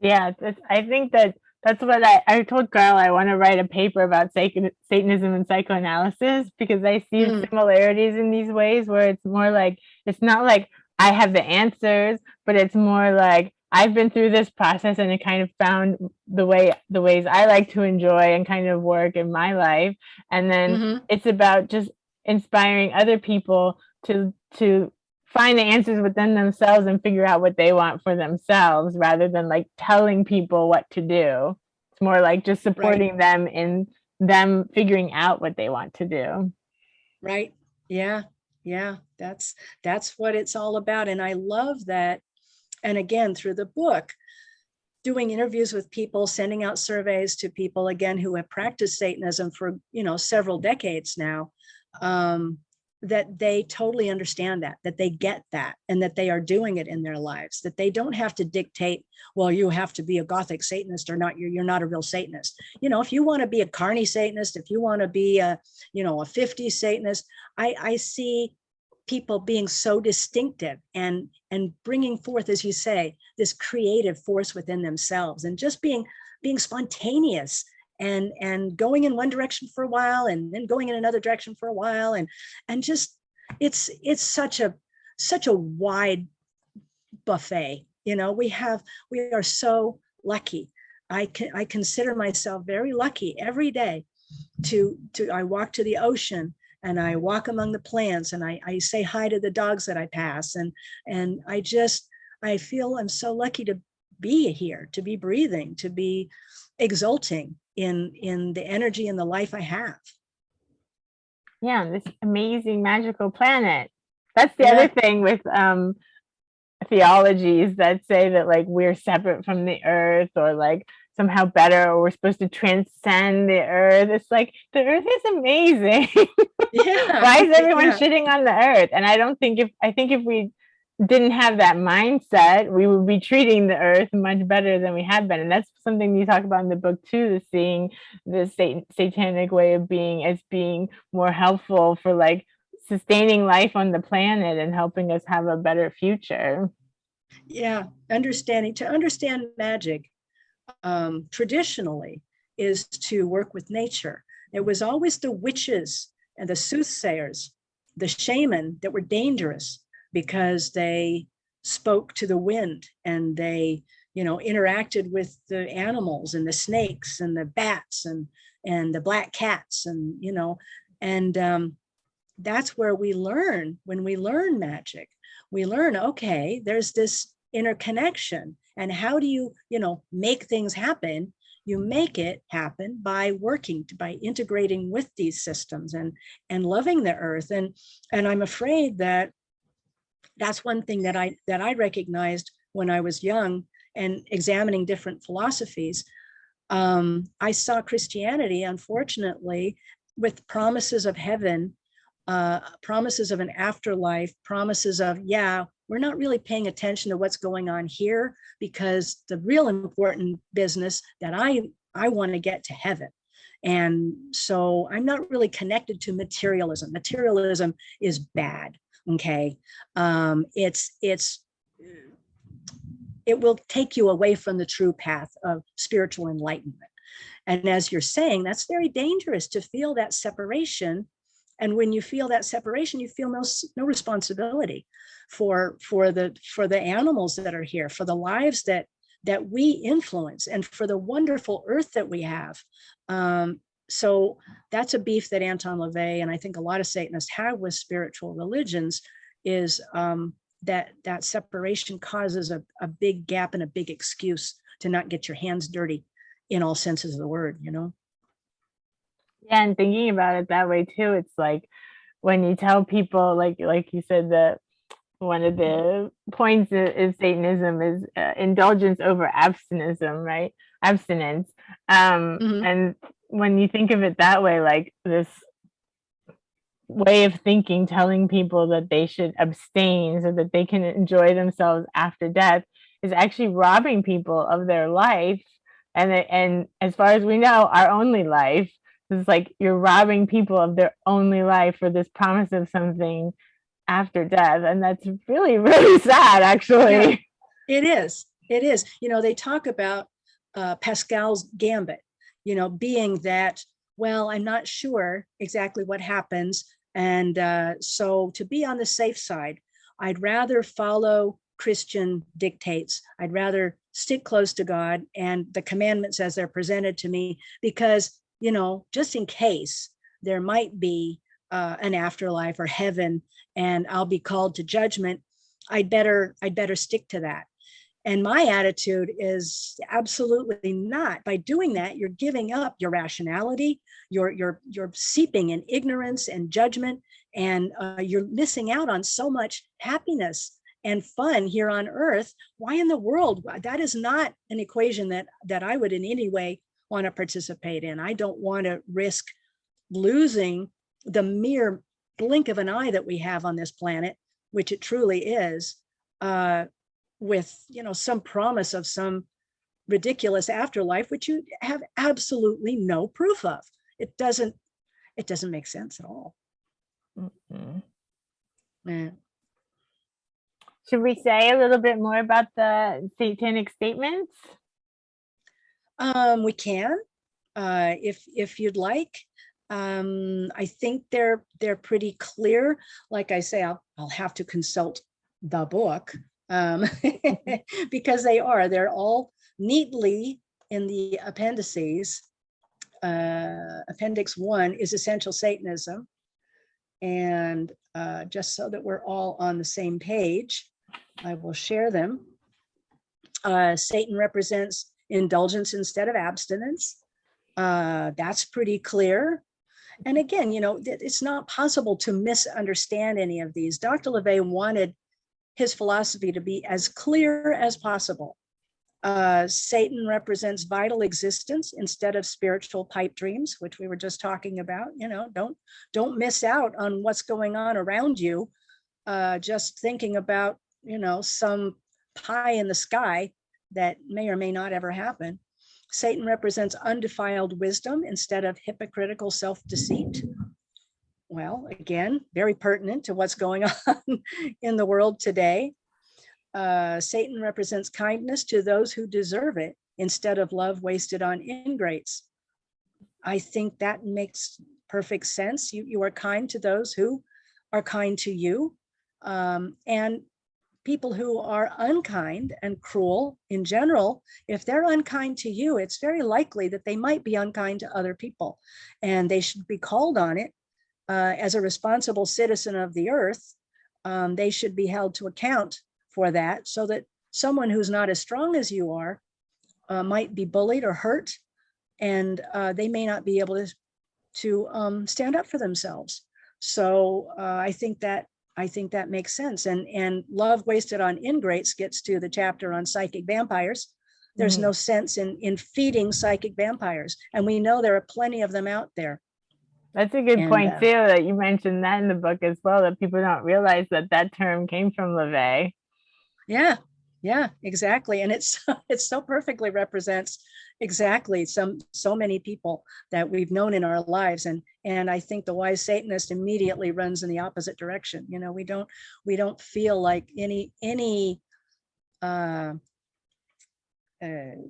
Yeah, I think that That's what I told Carl. I want to write a paper about Satanism and psychoanalysis, because I see similarities in these ways where it's more like, it's not like I have the answers, but it's more like I've been through this process and it kind of found the ways I like to enjoy and kind of work in my life. And then it's about just inspiring other people to find the answers within themselves and figure out what they want for themselves, rather than like telling people what to do. It's more like just supporting them in them figuring out what they want to do. Right. Yeah. Yeah. That's what it's all about. And I love that. And again, through the book, doing interviews with people, sending out surveys to people, again, who have practiced Satanism for, several decades now, that they totally understand that they get that, and that they are doing it in their lives, that they don't have to dictate, well, you have to be a Gothic Satanist or not, you're not a real Satanist. If you want to be a carny Satanist, if you want to be a 50s Satanist, I see people being so distinctive and bringing forth, as you say, this creative force within themselves, and just being spontaneous and going in one direction for a while and then going in another direction for a while, and just it's such a wide buffet. We are so lucky. I consider myself very lucky every day to I walk to the ocean and I walk among the plants and I say hi to the dogs that I pass, and I feel I'm so lucky to be here, to be breathing, to be exulting in the energy and the life I have. Yeah, this amazing magical planet. That's the other thing with theologies that say that like we're separate from the earth, or like somehow better, or we're supposed to transcend the earth. It's like, the earth is amazing. Why is everyone shitting on the earth? And I think if we didn't have that mindset, we would be treating the earth much better than we had been. And that's something you talk about in the book too, seeing the satanic way of being as being more helpful for like sustaining life on the planet and helping us have a better future. Yeah, to understand magic traditionally is to work with nature. It was always the witches and the soothsayers, the shaman, that were dangerous, because they spoke to the wind and they, interacted with the animals and the snakes and the bats and the black cats, and that's where we learn. When we learn magic, we learn, okay, there's this interconnection, and how do you, make things happen? You make it happen by integrating with these systems and loving the earth. And I'm afraid that that's one thing that I recognized when I was young and examining different philosophies. I saw Christianity, unfortunately, with promises of heaven, promises of an afterlife, promises of, we're not really paying attention to what's going on here, because the real important business that I want to get to heaven. And so I'm not really connected to materialism. Materialism is bad. Okay. It will take you away from the true path of spiritual enlightenment. And as you're saying, that's very dangerous to feel that separation. And when you feel that separation, you feel no responsibility for the animals that are here, for the lives that we influence, and for the wonderful earth that we have. So that's a beef that Anton LaVey, and I think a lot of Satanists have with spiritual religions, is that separation causes a big gap and a big excuse to not get your hands dirty in all senses of the word, Yeah, and thinking about it that way too, it's like when you tell people, like you said, that one of the points of Satanism is indulgence over abstinence, right? Abstinence. And when you think of it that way, like this way of thinking, telling people that they should abstain so that they can enjoy themselves after death, is actually robbing people of their life. And as far as we know, our only life. It's like you're robbing people of their only life for this promise of something after death. And that's really, really sad, actually. Yeah, it is. They talk about Pascal's gambit, being that, well, I'm not sure exactly what happens. And so to be on the safe side, I'd rather follow Christian dictates. I'd rather stick close to God and the commandments as they're presented to me, because, just in case there might be an afterlife or heaven and I'll be called to judgment, I'd better stick to that. And my attitude is absolutely not. By doing that, you're giving up your rationality, you're seeping in ignorance and judgment, and you're missing out on so much happiness and fun here on earth. Why in the world? That is not an equation that I would in any way want to participate in. I don't want to risk losing the mere blink of an eye that we have on this planet, which it truly is, with some promise of some ridiculous afterlife, which you have absolutely no proof of. It doesn't make sense at all. Mm-hmm. Yeah. Should we say a little bit more about the satanic statements? We can, if you'd like. I think they're pretty clear. Like I say, I'll have to consult the book, because they're all neatly in the appendices. Appendix 1 is Essential Satanism. And just so that we're all on the same page, I will share them. Satan represents indulgence instead of abstinence. That's pretty clear. And again, it's not possible to misunderstand any of these. Dr. LaVey wanted his philosophy to be as clear as possible. Satan represents vital existence instead of spiritual pipe dreams, which we were just talking about. Don't miss out on what's going on around you, just thinking about, some pie in the sky that may or may not ever happen. Satan represents undefiled wisdom instead of hypocritical self-deceit. Well, again, very pertinent to what's going on in the world today. Satan represents kindness to those who deserve it instead of love wasted on ingrates. I think that makes perfect sense. You are kind to those who are kind to you. And people who are unkind and cruel in general, if they're unkind to you, it's very likely that they might be unkind to other people. And they should be called on it. As a responsible citizen of the earth, they should be held to account for that, so that someone who's not as strong as you are might be bullied or hurt, and they may not be able to stand up for themselves. So I think that makes sense. And love wasted on ingrates gets to the chapter on psychic vampires. There's no sense in feeding psychic vampires, and we know there are plenty of them out there. That's a good point too, that you mentioned that in the book as well, that people don't realize that term came from LaVey. Yeah, exactly. And it so perfectly represents exactly so many people that we've known in our lives. And I think the wise Satanist immediately runs in the opposite direction. We don't feel like any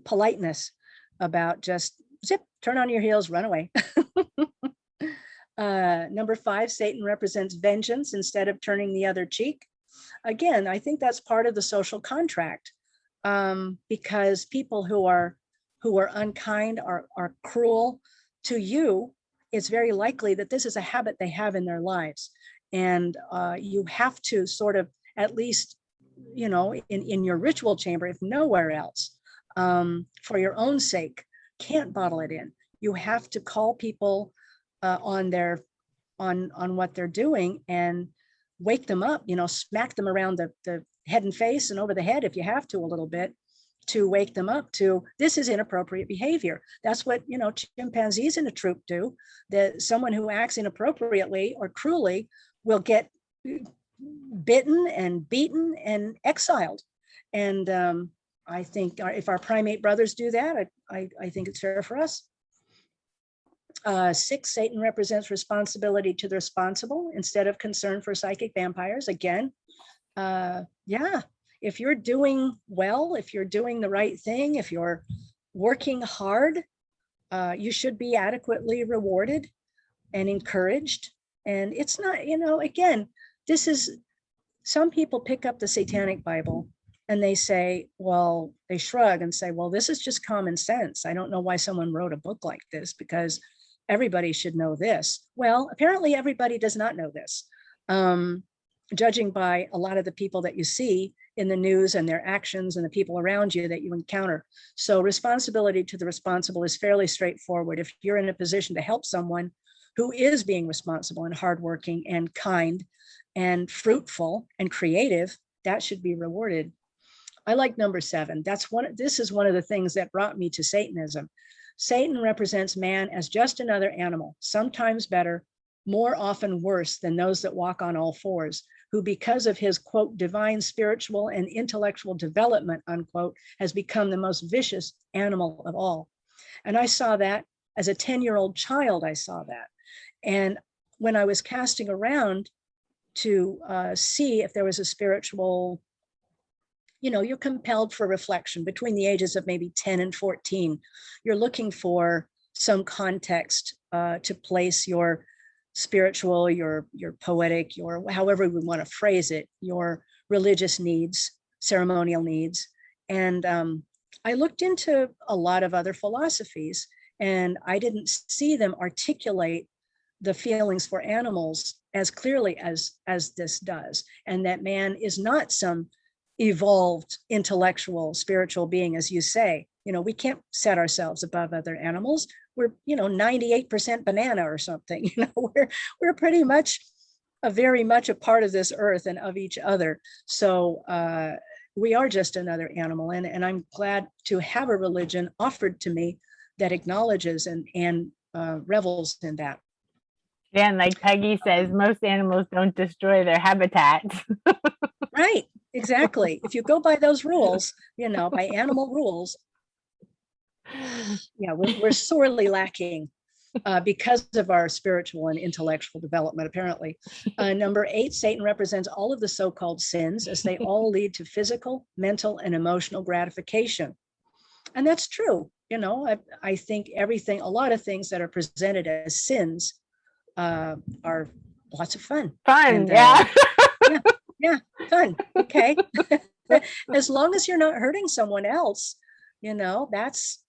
politeness about just zip, turn on your heels, run away. Number 5, Satan represents vengeance instead of turning the other cheek. Again, I think that's part of the social contract, because people who are unkind, are cruel to you, it's very likely that this is a habit they have in their lives. And you have to sort of, at least, in your ritual chamber, if nowhere else, for your own sake, can't bottle it in. You have to call people on what they're doing and wake them up, smack them around the head and face and over the head if you have to, a little bit, to wake them up to, this is inappropriate behavior. That's what, chimpanzees in a troop do. That someone who acts inappropriately or cruelly will get bitten and beaten and exiled. And I think if our primate brothers do that, I think it's fair for us. 6, Satan represents responsibility to the responsible instead of concern for psychic vampires. Again, if you're doing well, if you're doing the right thing, if you're, working hard, you should be adequately rewarded and encouraged. And it's not, again, this is, some people pick up the Satanic Bible and they say, well, they shrug and say, well, this is just common sense. I don't know why someone wrote a book like this, because everybody should know this. Well, apparently everybody does not know this, judging by a lot of the people that you see in the news and their actions and the people around you that you encounter. So responsibility to the responsible is fairly straightforward. If you're in a position to help someone who is being responsible and hardworking and kind and fruitful and creative, that should be rewarded. I like number 7. This is one of the things that brought me to Satanism. Satan represents man as just another animal, sometimes better, more often worse than those that walk on all fours, who because of his, quote, divine spiritual and intellectual development, unquote, has become the most vicious animal of all. And I saw that as a 10-year-old child, I saw that. And when I was casting around to see if there was a spiritual, you're compelled for reflection between the ages of maybe 10 and 14. You're looking for some context to place your spiritual, your poetic, your however we want to phrase it, your religious needs, ceremonial needs. And I looked into a lot of other philosophies, and I didn't see them articulate the feelings for animals as clearly as this does, and that man is not some evolved intellectual spiritual being, as you say. We can't set ourselves above other animals. We're 98% banana or something. We're pretty much very much a part of this earth and of each other. So we are just another animal, and I'm glad to have a religion offered to me that acknowledges and revels in that. Yeah, and like Peggy says, most animals don't destroy their habitats. Right, exactly. If you go by those rules, by animal rules, yeah, we're sorely lacking because of our spiritual and intellectual development, apparently. Number 8, Satan represents all of the so-called sins, as they all lead to physical, mental, and emotional gratification. And that's true. I think a lot of things that are presented as sins are lots of fun. Fun, yeah. Yeah, fun. Okay. As long as you're not hurting someone else, that's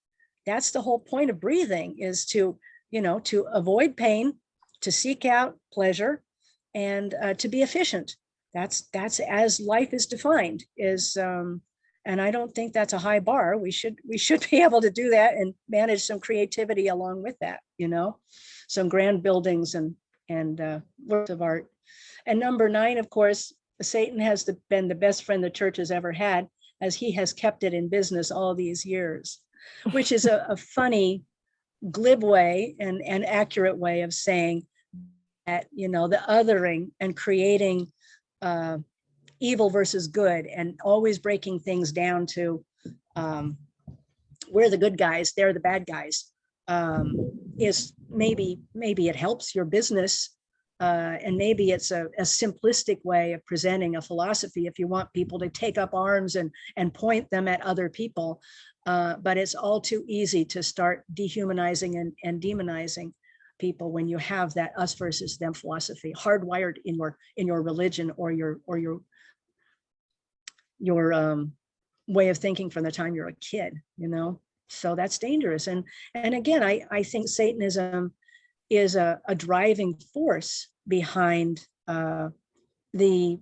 the whole point of breathing, is to avoid pain, to seek out pleasure, and to be efficient. That's as life is defined, and I don't think that's a high bar. We should be able to do that and manage some creativity along with that, some grand buildings and works of art. And number 9, of course, Satan has been the best friend the church has ever had, as he has kept it in business all these years, which is a funny, glib way and accurate way of saying that, the othering and creating evil versus good, and always breaking things down to we're the good guys, they're the bad guys, is maybe it helps your business. And maybe it's a simplistic way of presenting a philosophy if you want people to take up arms and point them at other people. But it's all too easy to start dehumanizing and demonizing people when you have that us versus them philosophy hardwired in your religion or your way of thinking from the time you're a kid, So that's dangerous. And again, I think Satanism is a driving force behind the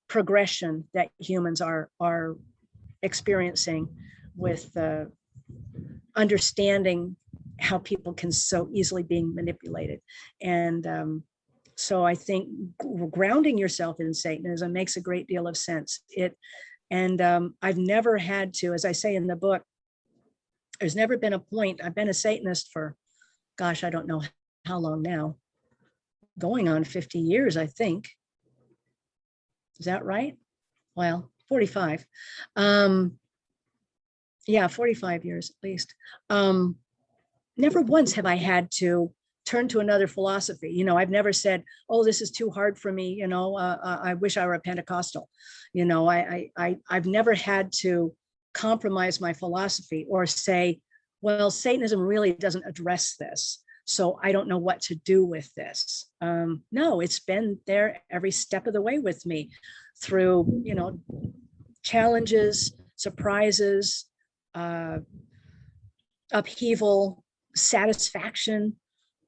progression that humans are experiencing with understanding how people can so easily be manipulated. And so I think grounding yourself in Satanism makes a great deal of sense. I've never had to, as I say in the book, there's never been a point. I've been a Satanist for, gosh, I don't know how long now, going on 50 years, I think. Is that right? Well, 45. Yeah, 45 years at least. Never once have I had to turn to another philosophy. I've never said, oh, this is too hard for me. I wish I were a Pentecostal. I've never had to compromise my philosophy or say, well, Satanism really doesn't address this, so I don't know what to do with this. No, it's been there every step of the way with me through, challenges, surprises, upheaval, satisfaction,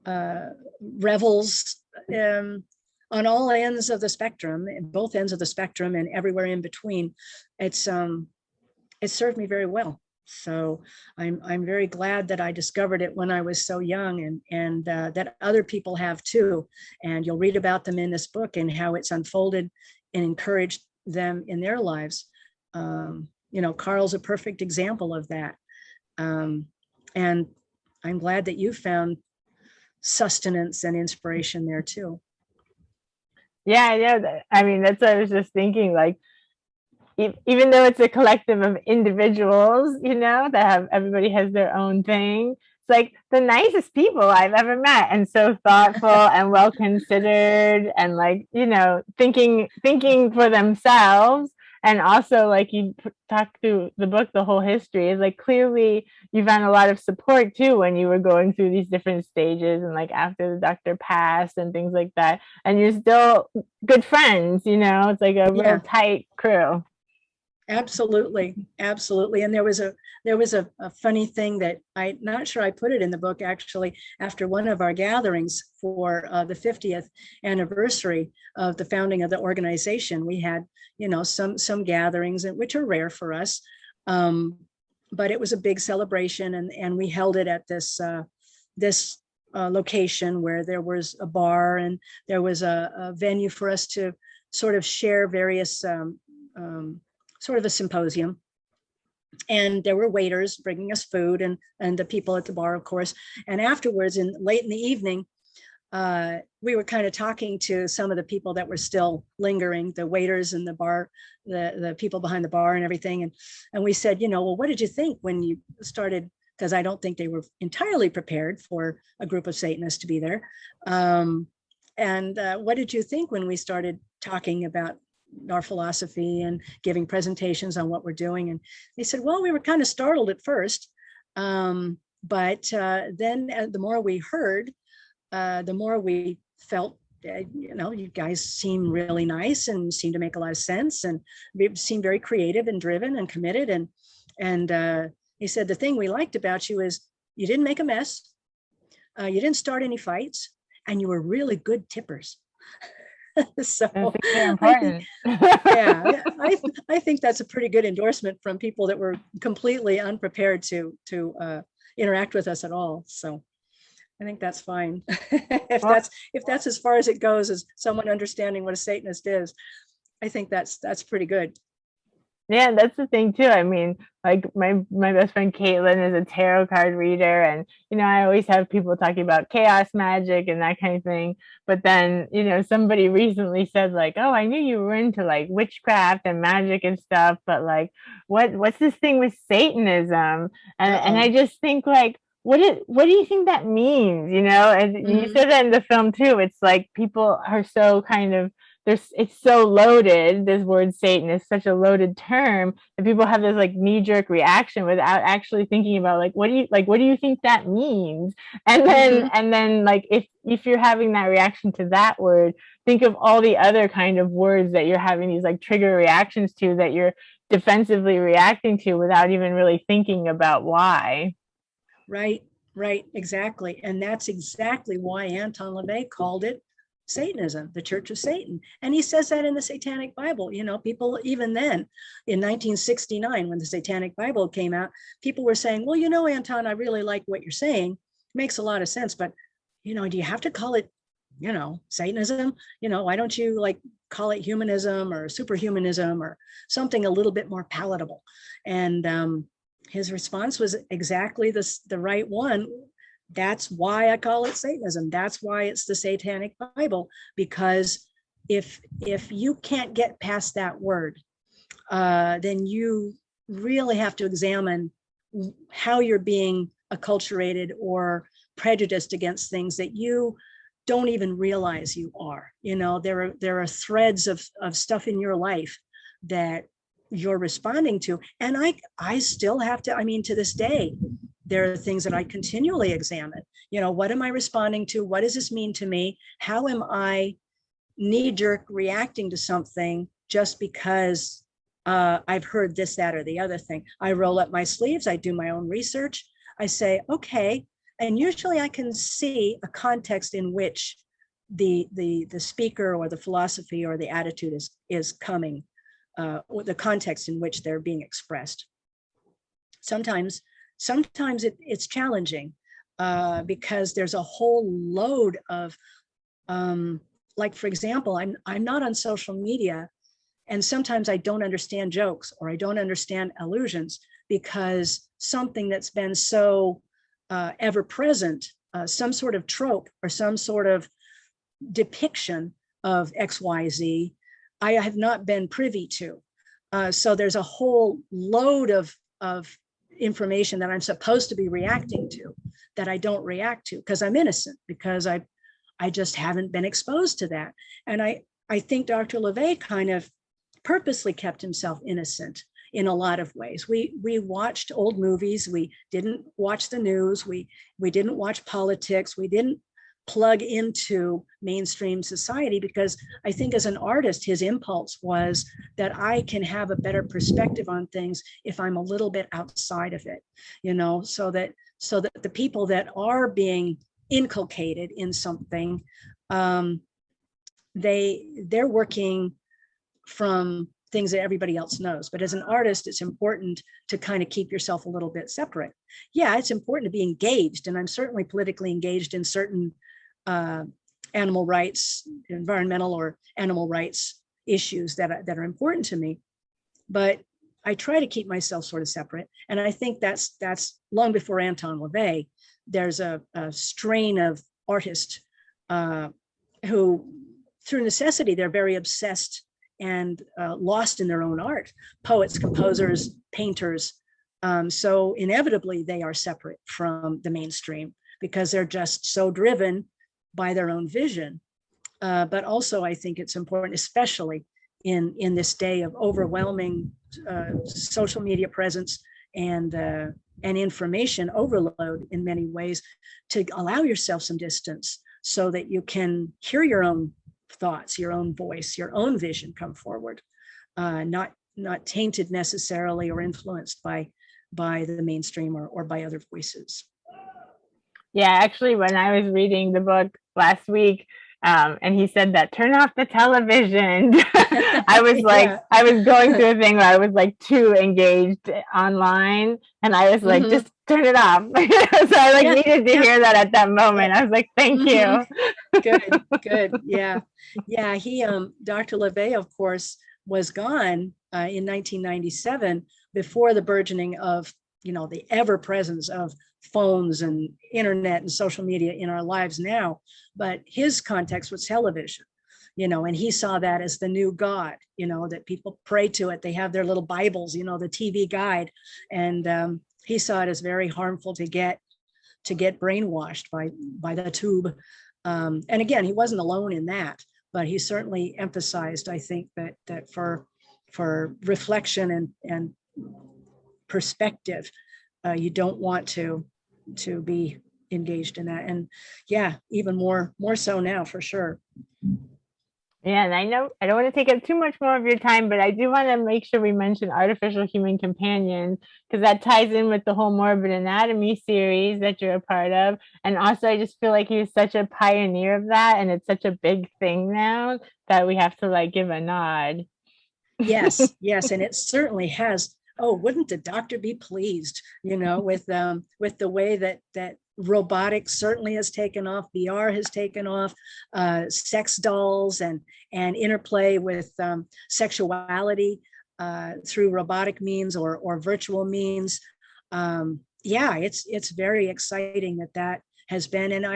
revels, on all ends of the spectrum, both ends of the spectrum, and everywhere in between. It served me very well. So I'm very glad that I discovered it when I was so young, and that other people have too. And you'll read about them in this book and how it's unfolded and encouraged them in their lives. Carl's a perfect example of that. And I'm glad that you found sustenance and inspiration there too. Yeah, I know that. I mean, that's what I was just thinking, like, even though it's a collective of individuals, that have, everybody has their own thing. It's like the nicest people I've ever met, and so thoughtful and well considered, and like, thinking for themselves. And also, like, you talk through the book, the whole history is like, clearly you found a lot of support too when you were going through these different stages, and like after the doctor passed and things like that, and you're still good friends. It's like a real tight crew. Absolutely. And there was a funny thing that I'm not sure I put it in the book, actually. After one of our gatherings for the 50th anniversary of the founding of the organization, we had some gatherings, which are rare for us, but it was a big celebration, and we held it at this location where there was a bar, and there was a venue for us to sort of share various sort of a symposium. And there were waiters bringing us food, and the people at the bar, of course. And afterwards, late in the evening, we were kind of talking to some of the people that were still lingering, the waiters and the bar, the people behind the bar and everything. And we said, well, what did you think when you started? Because I don't think they were entirely prepared for a group of Satanists to be there. And what did you think when we started talking about our philosophy and giving presentations on what we're doing? And they said, well, we were kind of startled at first, but then the more we heard, the more we felt, you guys seem really nice and seem to make a lot of sense, and seem very creative and driven and committed. And he said, the thing we liked about you is you didn't make a mess, you didn't start any fights, and you were really good tippers. So important. I think that's a pretty good endorsement from people that were completely unprepared to interact with us at all. So I think that's fine. if that's as far as it goes, as someone understanding what a Satanist is, I think that's pretty good. Yeah, that's the thing too. I mean, like my best friend Caitlin is a tarot card reader, and I always have people talking about chaos magic and that kind of thing. But then, somebody recently said like, "Oh, I knew you were into like witchcraft and magic and stuff, but like, what's this thing with Satanism?" And I just think like, what do you think that means? And you said that in the film too. It's like people are so kind of, it's so loaded. This word Satan is such a loaded term that people have this like knee-jerk reaction without actually thinking about like, what do you think that means? And then like if you're having that reaction to that word, think of all the other kind of words that you're having these like trigger reactions to, that you're defensively reacting to without even really thinking about why. Right, exactly. And that's exactly why Anton LaVey called it Satanism, the Church of Satan. And he says that in the Satanic Bible. People even then in 1969, when the Satanic Bible came out, people were saying, well, Anton, I really like what you're saying. It makes a lot of sense, but do you have to call it, Satanism? Why don't you like call it humanism or superhumanism or something a little bit more palatable? And his response was exactly the right one. That's why I call it Satanism. That's why it's the Satanic Bible, because if you can't get past that word, then you really have to examine how you're being acculturated or prejudiced against things that you don't even realize you are. There are threads of stuff in your life that you're responding to. And I still have to, I mean, to this day, there are things that I continually examine. What am I responding to? What does this mean to me? How am I knee-jerk reacting to something just because I've heard this, that, or the other thing? I roll up my sleeves. I do my own research. I say, okay. And usually I can see a context in which the speaker or the philosophy or the attitude is coming, the context in which they're being expressed. Sometimes it's challenging because there's a whole load of, like, for example, I'm not on social media, and sometimes I don't understand jokes or I don't understand allusions because something that's been so ever present, some sort of trope or some sort of depiction of XYZ, I have not been privy to. So there's a whole load of information that I'm supposed to be reacting to that I don't react to because I'm innocent, because I just haven't been exposed to that. And I think Dr. LaVey kind of purposely kept himself innocent in a lot of ways. We watched old movies. We didn't watch the news. We didn't watch politics. We didn't plug into mainstream society because I think as an artist, his impulse was that I can have a better perspective on things if I'm a little bit outside of it, so that the people that are being inculcated in something, they're working from things that everybody else knows. But as an artist, it's important to kind of keep yourself a little bit separate. Yeah, it's important to be engaged, and I'm certainly politically engaged in certain animal rights, environmental or animal rights issues that are important to me. But I try to keep myself sort of separate. And I think that's long before Anton LaVey. There's a strain of artists who, through necessity, they're very obsessed and lost in their own art. Poets, composers, painters. So inevitably, they are separate from the mainstream because they're just so driven by their own vision. But also, I think it's important, especially in this day of overwhelming social media presence and information overload in many ways, to allow yourself some distance so that you can hear your own thoughts, your own voice, your own vision come forward, not tainted necessarily or influenced by the mainstream or by other voices. Yeah, actually, when I was reading the book last week, and he said that turn off the television, I was like, yeah. I was going through a thing where I was like too engaged online, and I was like, just turn it off. So I like needed to hear that at that moment. I was like, thank you. Good. Yeah. He, Dr. LaVey, of course, was gone in 1997 before the burgeoning of, the ever presence of phones and internet and social media in our lives now. But his context was television, and he saw that as the new God, that people pray to it. They have their little Bibles, the TV guide. And he saw it as very harmful to get brainwashed by the tube. And again, he wasn't alone in that, but he certainly emphasized, I think, that for reflection and perspective, you don't want to be engaged in that. And yeah, even more so now, for sure. Yeah, and I know I don't want to take up too much more of your time, but I do want to make sure we mention artificial human companions, because that ties in with the whole morbid anatomy series that you're a part of. And also, I just feel like he was such a pioneer of that, and it's such a big thing now that we have to like give a nod. Yes, and it certainly has. Oh, wouldn't the doctor be pleased, with the way that robotics certainly has taken off, VR has taken off, sex dolls and interplay with sexuality through robotic means or virtual means. It's very exciting that has been, and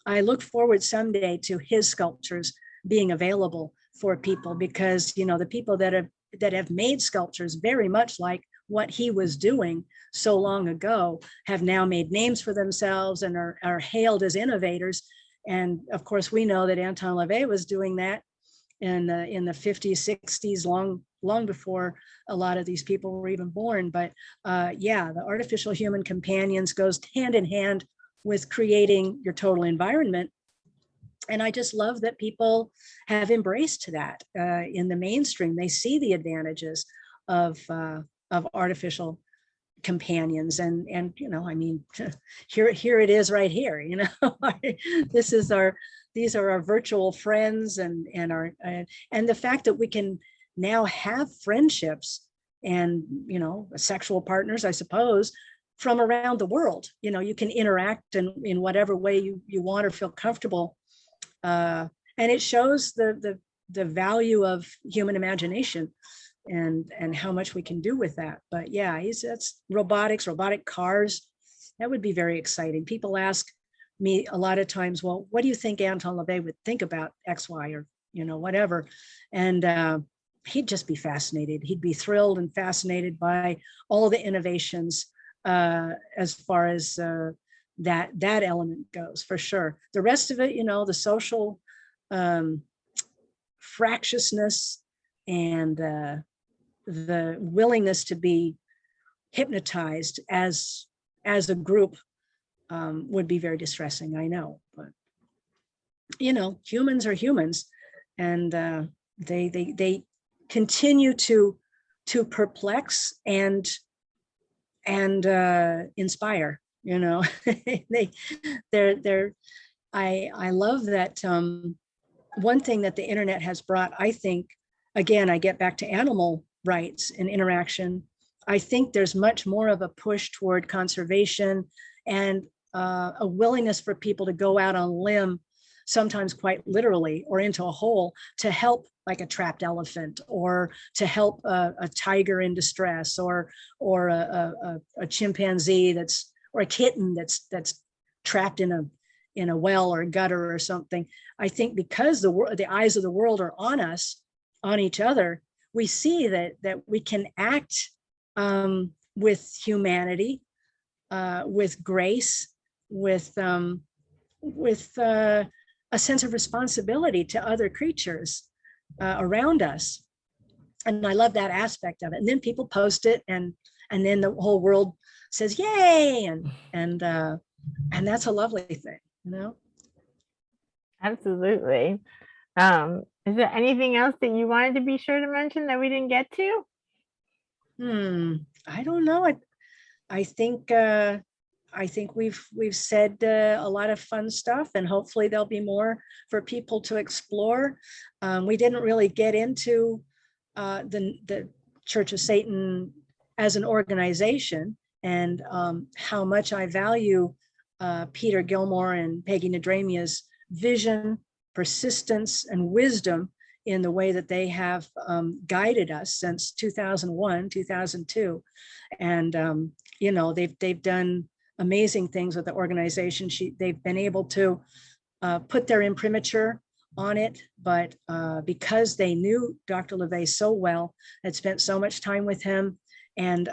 I look forward someday to his sculptures being available for people, because the people that have made sculptures very much like what he was doing so long ago have now made names for themselves and are hailed as innovators. And of course, we know that Anton LaVey was doing that in the 50s, 60s, long before a lot of these people were even born. But yeah, the artificial human companions goes hand in hand with creating your total environment. And I just love that people have embraced that in the mainstream. They see the advantages of artificial companions, and you know, I mean, here it is right here. You know, these are our virtual friends, and the fact that we can now have friendships and, you know, sexual partners, I suppose, from around the world. You know, you can interact in whatever way you want or feel comfortable. And it shows the value of human imagination and how much we can do with that. But yeah, that's robotic cars. That would be very exciting. People ask me a lot of times, well, what do you think Anton LaVey would think about X, Y, or, you know, whatever? And he'd just be fascinated. He'd be thrilled and fascinated by all the innovations as far as that element goes, for sure. The rest of it, you know, the social fractiousness and the willingness to be hypnotized as a group would be very distressing, I know. But, you know, humans are humans, and they continue to perplex and inspire. You know, I love that. One thing that the internet has brought, I think, again, I get back to animal rights and interaction. I think there's much more of a push toward conservation and a willingness for people to go out on a limb, sometimes quite literally, or into a hole, to help like a trapped elephant, or to help a tiger in distress, or a chimpanzee or a kitten that's trapped in a well or a gutter or something. I think because the eyes of the world are on us, on each other, we see that we can act with humanity, with grace, with a sense of responsibility to other creatures around us. And I love that aspect of it. And then people post it, and then the whole world says yay, and that's a lovely thing, you know. Absolutely. Is there anything else that you wanted to be sure to mention that we didn't get to? I don't know. I think we've said a lot of fun stuff, and hopefully there'll be more for people to explore. We didn't really get into the Church of Satan as an organization, and how much I value Peter Gilmore and Peggy Nadramia's vision, persistence, and wisdom in the way that they have guided us since 2001, 2002. And, you know, they've done amazing things with the organization. They've been able to put their imprimatur on it, but because they knew Dr. LaVey so well, had spent so much time with him, and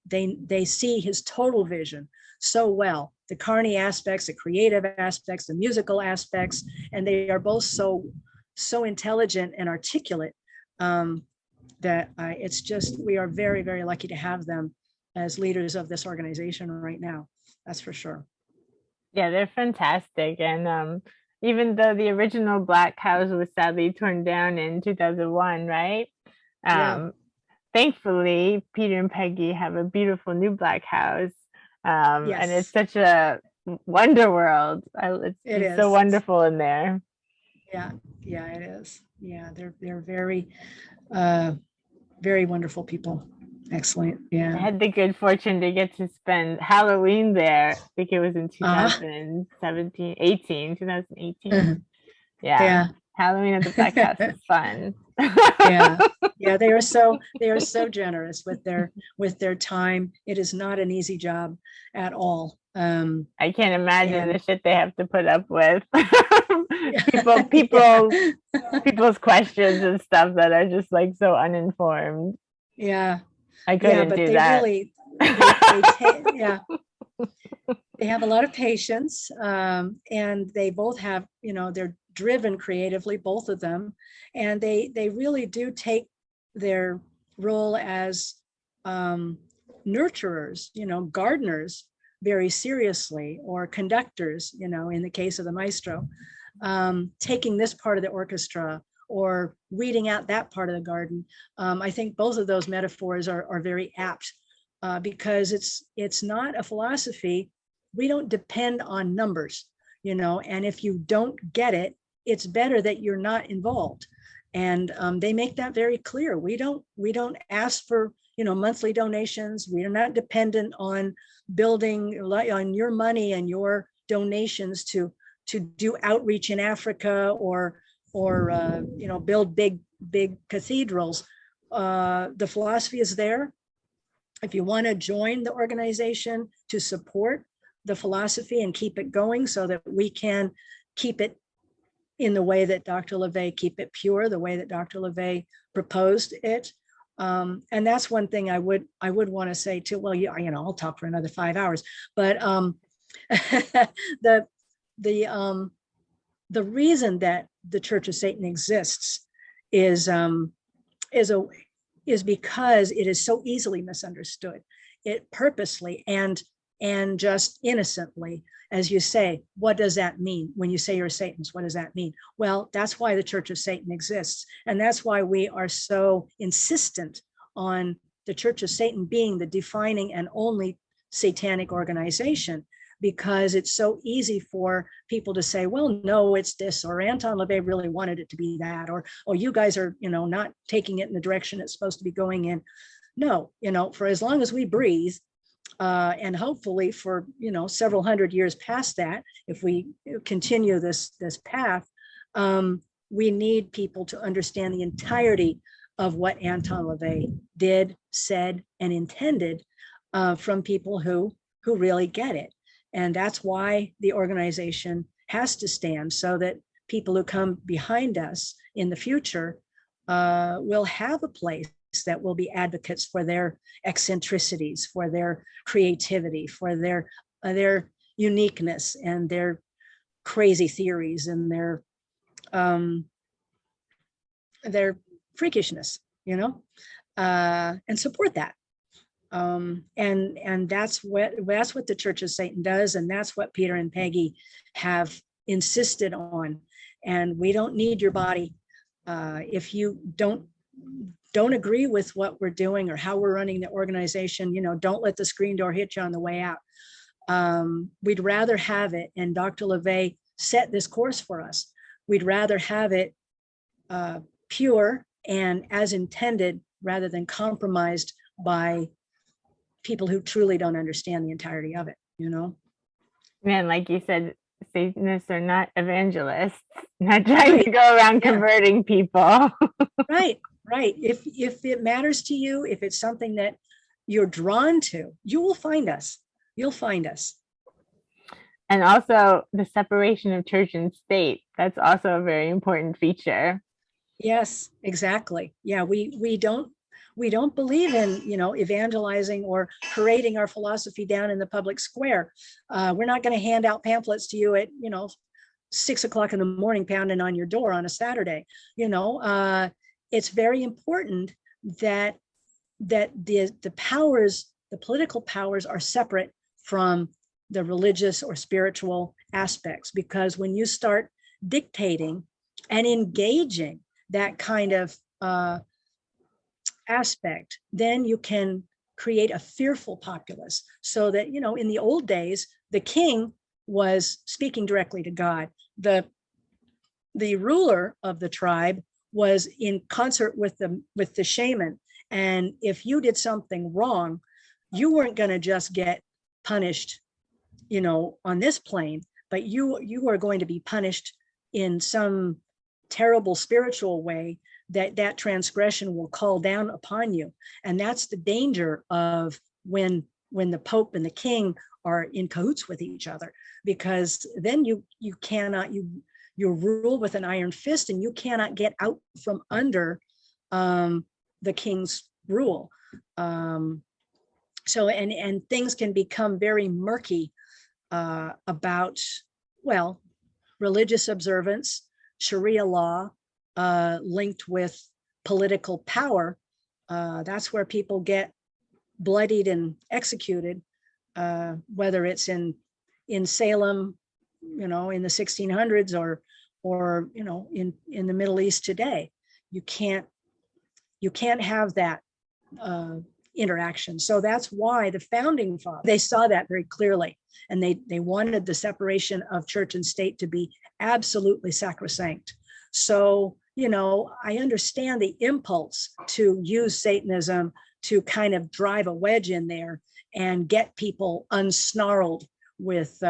they see his total vision so well, the carny aspects, the creative aspects, the musical aspects, and they are both so intelligent and articulate that it's just, we are very, very lucky to have them as leaders of this organization right now. That's for sure. Yeah, they're fantastic. And even though the original Black House was sadly torn down in 2001, right? Yeah. Thankfully, Peter and Peggy have a beautiful new Black House. Yes. And it's such a wonder world. It's so wonderful in there. Yeah, it is. Yeah, they're very, very wonderful people. Excellent. Yeah. I had the good fortune to get to spend Halloween there. I think it was in 2018. Yeah. Halloween at the Black House is fun. Yeah, they are so generous with their time. It is not an easy job at all. I can't imagine the shit they have to put up with. People's questions and stuff that are just like so uninformed. Yeah. I couldn't do that. Really, They have a lot of patience, and they both have, they're driven creatively, both of them, and they really do take their role as nurturers, gardeners very seriously, or conductors, in the case of the maestro, taking this part of the orchestra or weeding out that part of the garden. I think both of those metaphors are very apt, because it's not a philosophy. We don't depend on numbers, and if you don't get it, it's better that you're not involved. And they make that very clear. We don't ask for, monthly donations. We are not dependent on building on your money and your donations to do outreach in Africa or build big cathedrals. The philosophy is there. If you want to join the organization to support the philosophy and keep it going so that we can keep it in the way that Dr. LaVey, keep it pure, the way that Dr. LaVey proposed it. And that's one thing I would want to say too. Well, I'll talk for another 5 hours, but the reason that the Church of Satan exists is because it is so easily misunderstood. It purposely and just innocently, as you say, what does that mean? When you say you're a Satanist, what does that mean? Well, that's why the Church of Satan exists. And that's why we are so insistent on the Church of Satan being the defining and only satanic organization, because it's so easy for people to say, well, no, it's this, or Anton LaVey really wanted it to be that, or, oh, you guys are, not taking it in the direction it's supposed to be going in. No, for as long as we breathe, and hopefully for, several hundred years past that, if we continue this path, we need people to understand the entirety of what Anton LaVey did, said, and intended, from people who really get it. And that's why the organization has to stand, so that people who come behind us in the future will have a place that will be advocates for their eccentricities, for their creativity, for their uniqueness and their crazy theories and their freakishness, and support that. And that's what the Church of Satan does, and that's what Peter and Peggy have insisted on. And we don't need your body. If you don't agree with what we're doing or how we're running the organization, don't let the screen door hit you on the way out. We'd rather have it, and Dr. LaVey set this course for us. We'd rather have it pure and as intended, rather than compromised by people who truly don't understand the entirety of it, Man, like you said, Satanists are not evangelists, not trying to go around converting people. Right. If it matters to you, if it's something that you're drawn to, you will find us. You'll find us. And also the separation of church and state. That's also a very important feature. Yes, exactly. Yeah, we don't believe in, evangelizing or parading our philosophy down in the public square. We're not going to hand out pamphlets to you at, 6 o'clock in the morning, pounding on your door on a Saturday. It's very important that the powers, the political powers, are separate from the religious or spiritual aspects, because when you start dictating and engaging that kind of aspect, then you can create a fearful populace, so that, in the old days, the king was speaking directly to God. The ruler of the tribe was in concert with the shaman. And if you did something wrong, you weren't going to just get punished, on this plane, but you are going to be punished in some terrible spiritual way, that transgression will call down upon you. And that's the danger of when the Pope and the king are in cahoots with each other, because then you cannot, you rule with an iron fist, and you cannot get out from under the king's rule. So, and things can become very murky about, well, religious observance, Sharia law, linked with political power. That's where people get bloodied and executed, whether it's in Salem, in the 1600s, or in the Middle East today. You can't have that interaction. So that's why the founding fathers, they saw that very clearly, and they wanted the separation of church and state to be absolutely sacrosanct. So, I understand the impulse to use Satanism to kind of drive a wedge in there and get people unsnarled with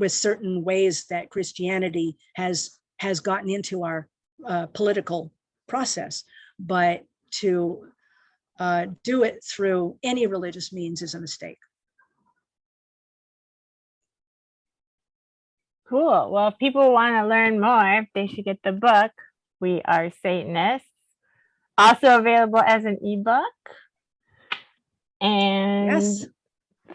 certain ways that Christianity has gotten into our political process. But to do it through any religious means is a mistake. Cool. Well, if people want to learn more, they should get the book, We Are Satanists. Also available as an ebook. And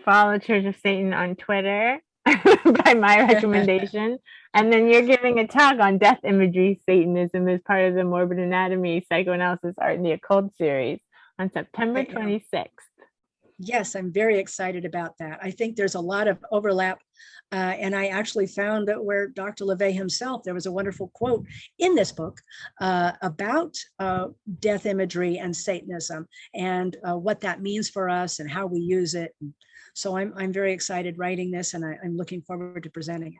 follow Church of Satan on Twitter by my recommendation. And then you're giving a talk on death imagery, Satanism, as part of the Morbid Anatomy, Psychoanalysis, Art, and the Occult series on September 26th. Yes, I'm very excited about that. I think there's a lot of overlap. And I actually found that where Dr. LaVey himself, there was a wonderful quote in this book about death imagery and Satanism and what that means for us and how we use it. So I'm very excited writing this, and I'm looking forward to presenting it.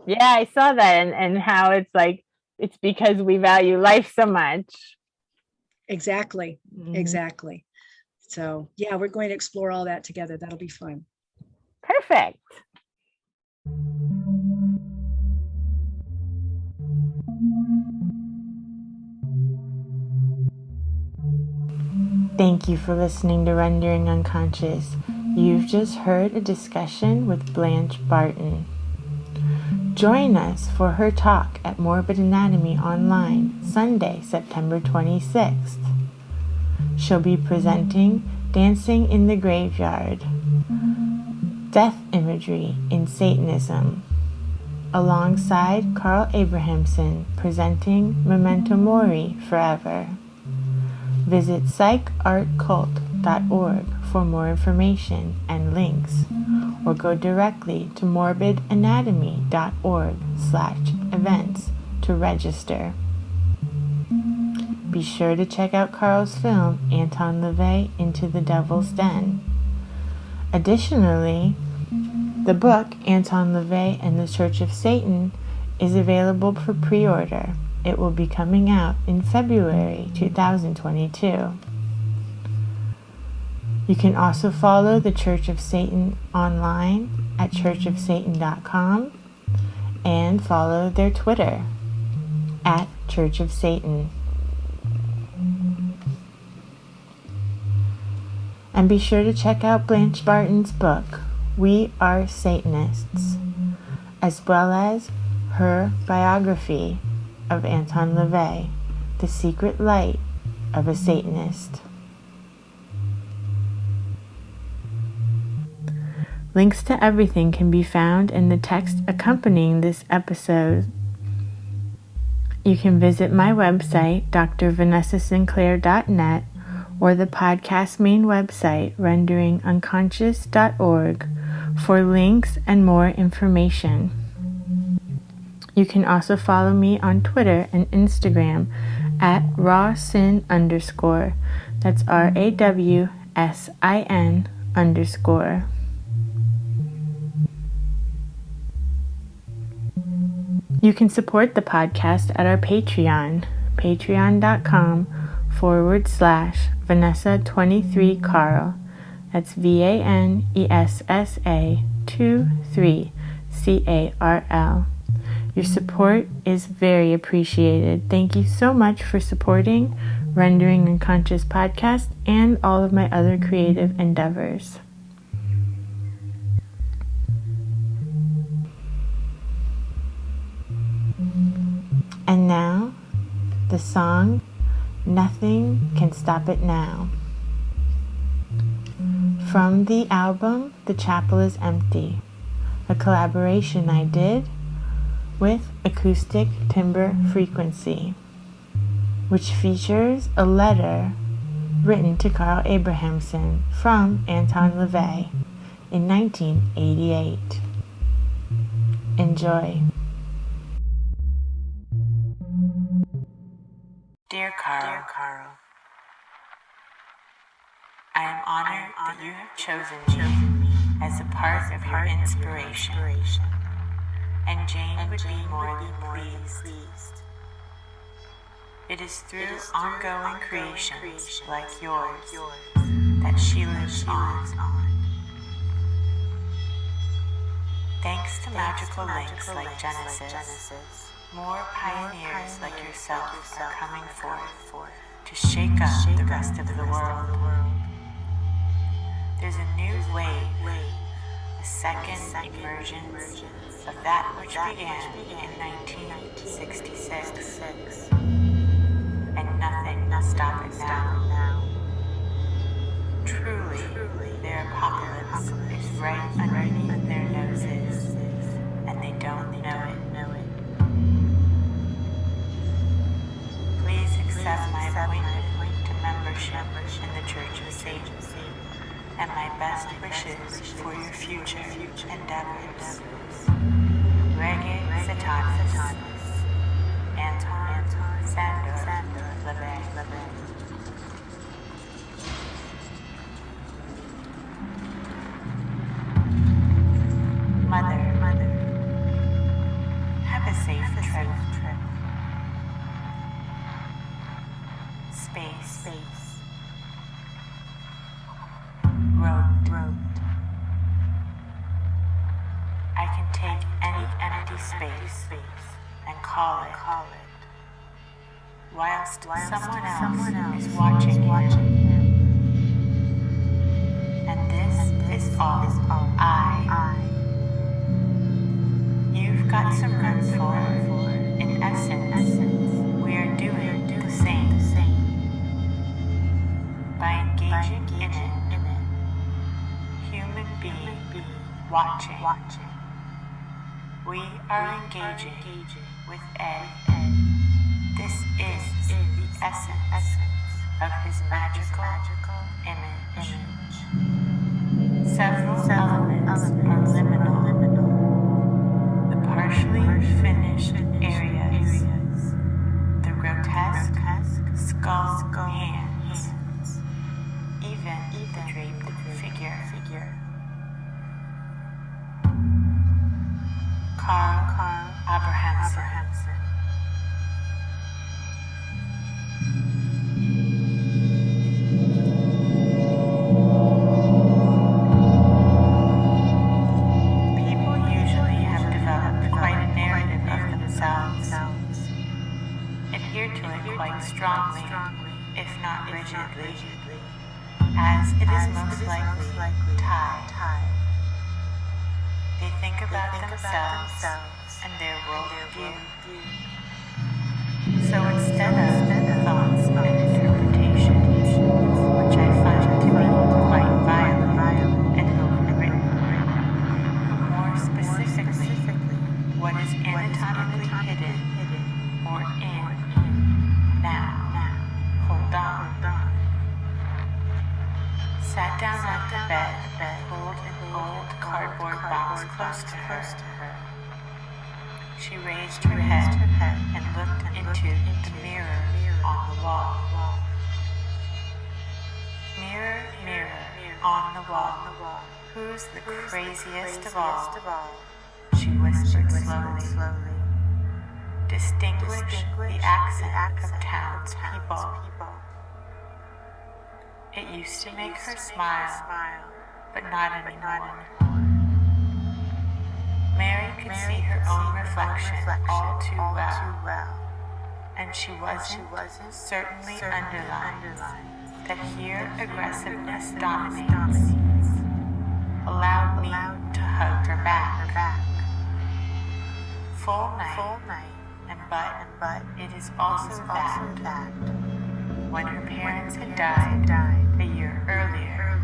Yeah, I saw that, and how it's like, it's because we value life so much. Exactly, exactly. So yeah, we're going to explore all that together. That'll be fun. Perfect. Thank you for listening to Rendering Unconscious. You've just heard a discussion with Blanche Barton. Join us for her talk at Morbid Anatomy Online, Sunday, September 26th. She'll be presenting Dancing in the Graveyard, Death Imagery in Satanism, alongside Carl Abrahamson presenting Memento Mori Forever. Visit psychartcult.org for more information and links, or go directly to morbidanatomy.org/events to register. Be sure to check out Carl's film, Anton LaVey, Into the Devil's Den. Additionally, the book, Anton LaVey and the Church of Satan, is available for pre-order. It will be coming out in February 2022. You can also follow the Church of Satan online at churchofsatan.com and follow their Twitter at Church of Satan. And be sure to check out Blanche Barton's book, We Are Satanists, as well as her biography of Anton LaVey, The Secret Light of a Satanist. Links to everything can be found in the text accompanying this episode. You can visit my website, drvanessasinclair.net, or the podcast's main website, renderingunconscious.org, for links and more information. You can also follow me on Twitter and Instagram at rawsin_. That's RAWSIN_. You can support the podcast at our Patreon, patreon.com/Vanessa23Carl. That's VANESSA23CARL. Your support is very appreciated. Thank you so much for supporting Rendering Unconscious podcast and all of my other creative endeavors. And now, the song, Nothing Can Stop It Now, From the album The Chapel is Empty, a collaboration I did with Acoustic Timbre Frequency, which features a letter written to Carl Abrahamson from Anton LaVey in 1988. Enjoy. Dear Carl, I am honored that you have chosen me as a part of your inspiration, and Jane would be more than pleased. It is through ongoing creations like yours that she lives on. Thanks to magical links like Genesis, more pioneers like yourself are coming forth to shake up the rest of the world. There's a new wave, a second emergence of that which began in 1966, and nothing will stop it now. Truly, their apocalypse is right underneath their noses, and they don't know it. Please accept my appointment to membership in the Church of Satan, and my best wishes for your future endeavors. Reggae Satanis, Anton LaVey. Mother, have a safe trip. Space. Road. I can take any empty space and call it, whilst someone else is watching him. And this is all I. You've got some room for, in essence, we are doing the same. By engaging in it, human being watching. We are engaging with Ed. This is the essence of his magical image. Several elements are liminal. The partially finished areas, the grotesque skull hands, even the draped figure. Carl Abrahamson. People usually have developed quite a narrative of themselves, adhere to it quite strongly, if not rigidly, as it is most likely tied. They think about themselves and their worldview. So instead of thoughts and interpretations, which I find to be quite violent and overwritten, more specifically, what is anatomically hidden or in now. Hold on. Sat down on the bed and pulled an old cardboard box close to her. She raised her head and looked into the mirror on the wall. Mirror, mirror on the wall, who's the craziest of all? She whispered slowly. Distinguish the accent of townspeople. It used to make her smile, but not anymore. Mary could see her own reflection all too well, and she wasn't certainly underlined that here aggressiveness dominates. Allowed me to hug her back. Full night, but it is also that when her parents had died a year earlier,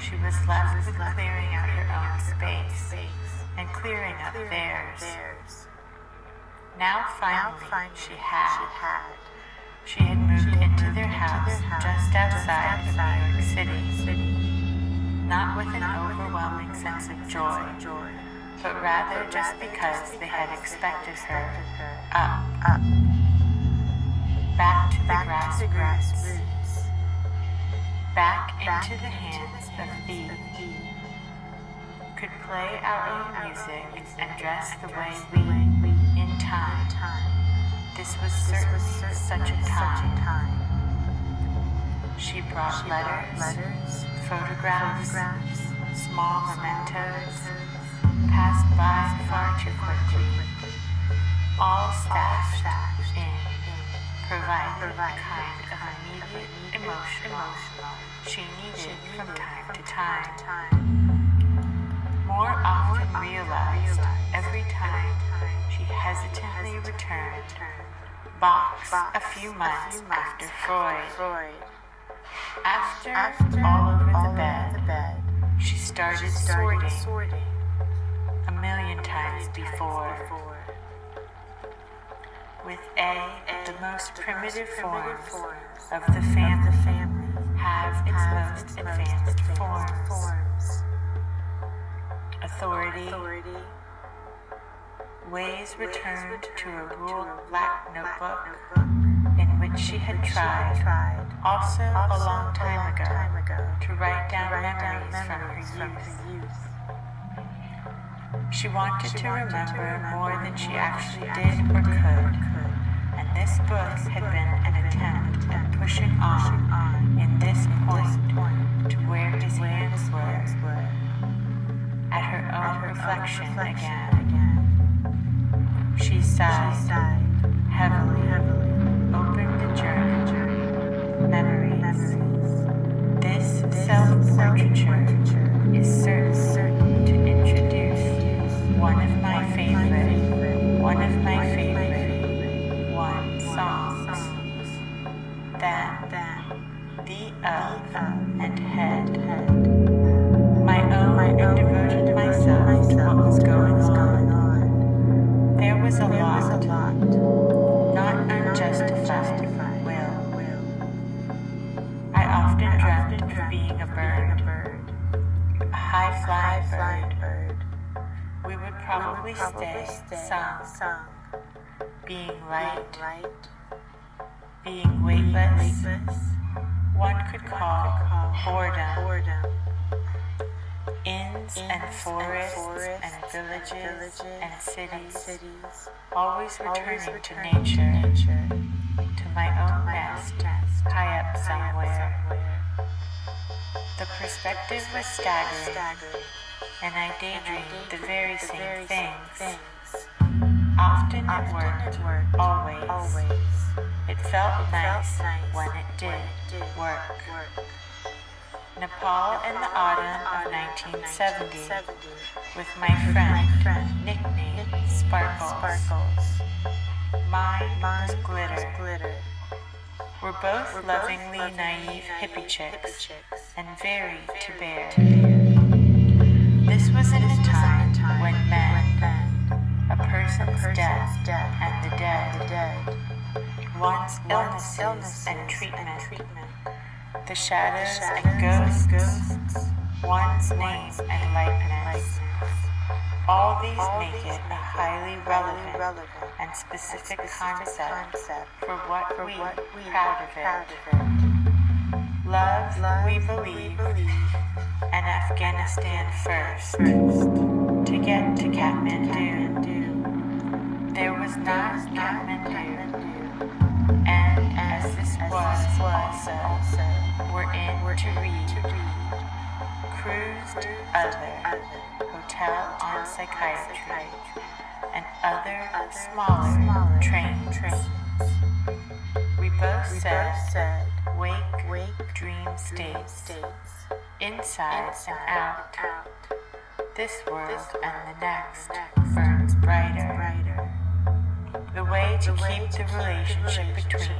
she was left with clearing out her own space and clearing up theirs. Now finally she had. She had moved into their house just outside of New York City, not with an overwhelming sense of joy, but rather just because they had expected her up, back to the grassroots, back into the hands of thee, could play our own music and dress the way we, in time. This was certainly such a time. She brought letters, photographs, small mementos, passed by far too quickly, all stashed in, provided the kind of immediate emotional she needed from time to time. More often realized every time she hesitantly returned, box a few months after Freud. After all over the bed, she started sorting a million times before. With the most primitive forms of the family have its most advanced forms. Authority, ways returned to a ruled black notebook in which she had tried, also a long time ago, to write down memories from her youth. She wanted to remember more than she actually did or could, and this book had been an attempt at pushing on in this point to where his hands were, at her own reflection again. She sighed heavily, opened the journal, memories. This self-portraiture is certain to introduce one of my favorite songs. Then the of and head. My own, I devoted myself to what was going on. There was a lot, not unjustified will. I often dreamt of being a bird, a high-flying bird. We would probably stay sung, being light, being weightless, one could call boredom. Inns and forests and villages and cities, always returning to nature, to my own nest, high up somewhere. The perspective was staggering, and I daydreamed the very same things. Often it worked, always. It felt nice when it did work. Nepal in the autumn of 1970, with my friend, nicknamed Sparkles. Mine was Glitter. We're both lovingly naive hippie chicks, and very to bear. This was in a time when men, a person's death and the dead, one's illnesses and treatment, the shadows and ghosts, one's name and likeness. All these make it a highly relevant and specific concept for what we're proud of it. Love, we believe, and Afghanistan first. To get to Kathmandu, there was not Kathmandu, and as this was also, we're in to read. Cruised other, hotel on psychiatry, and other smaller trains. We both said, wake, dream states, inside and out. This world and the next burns brighter. The way to keep the relationship between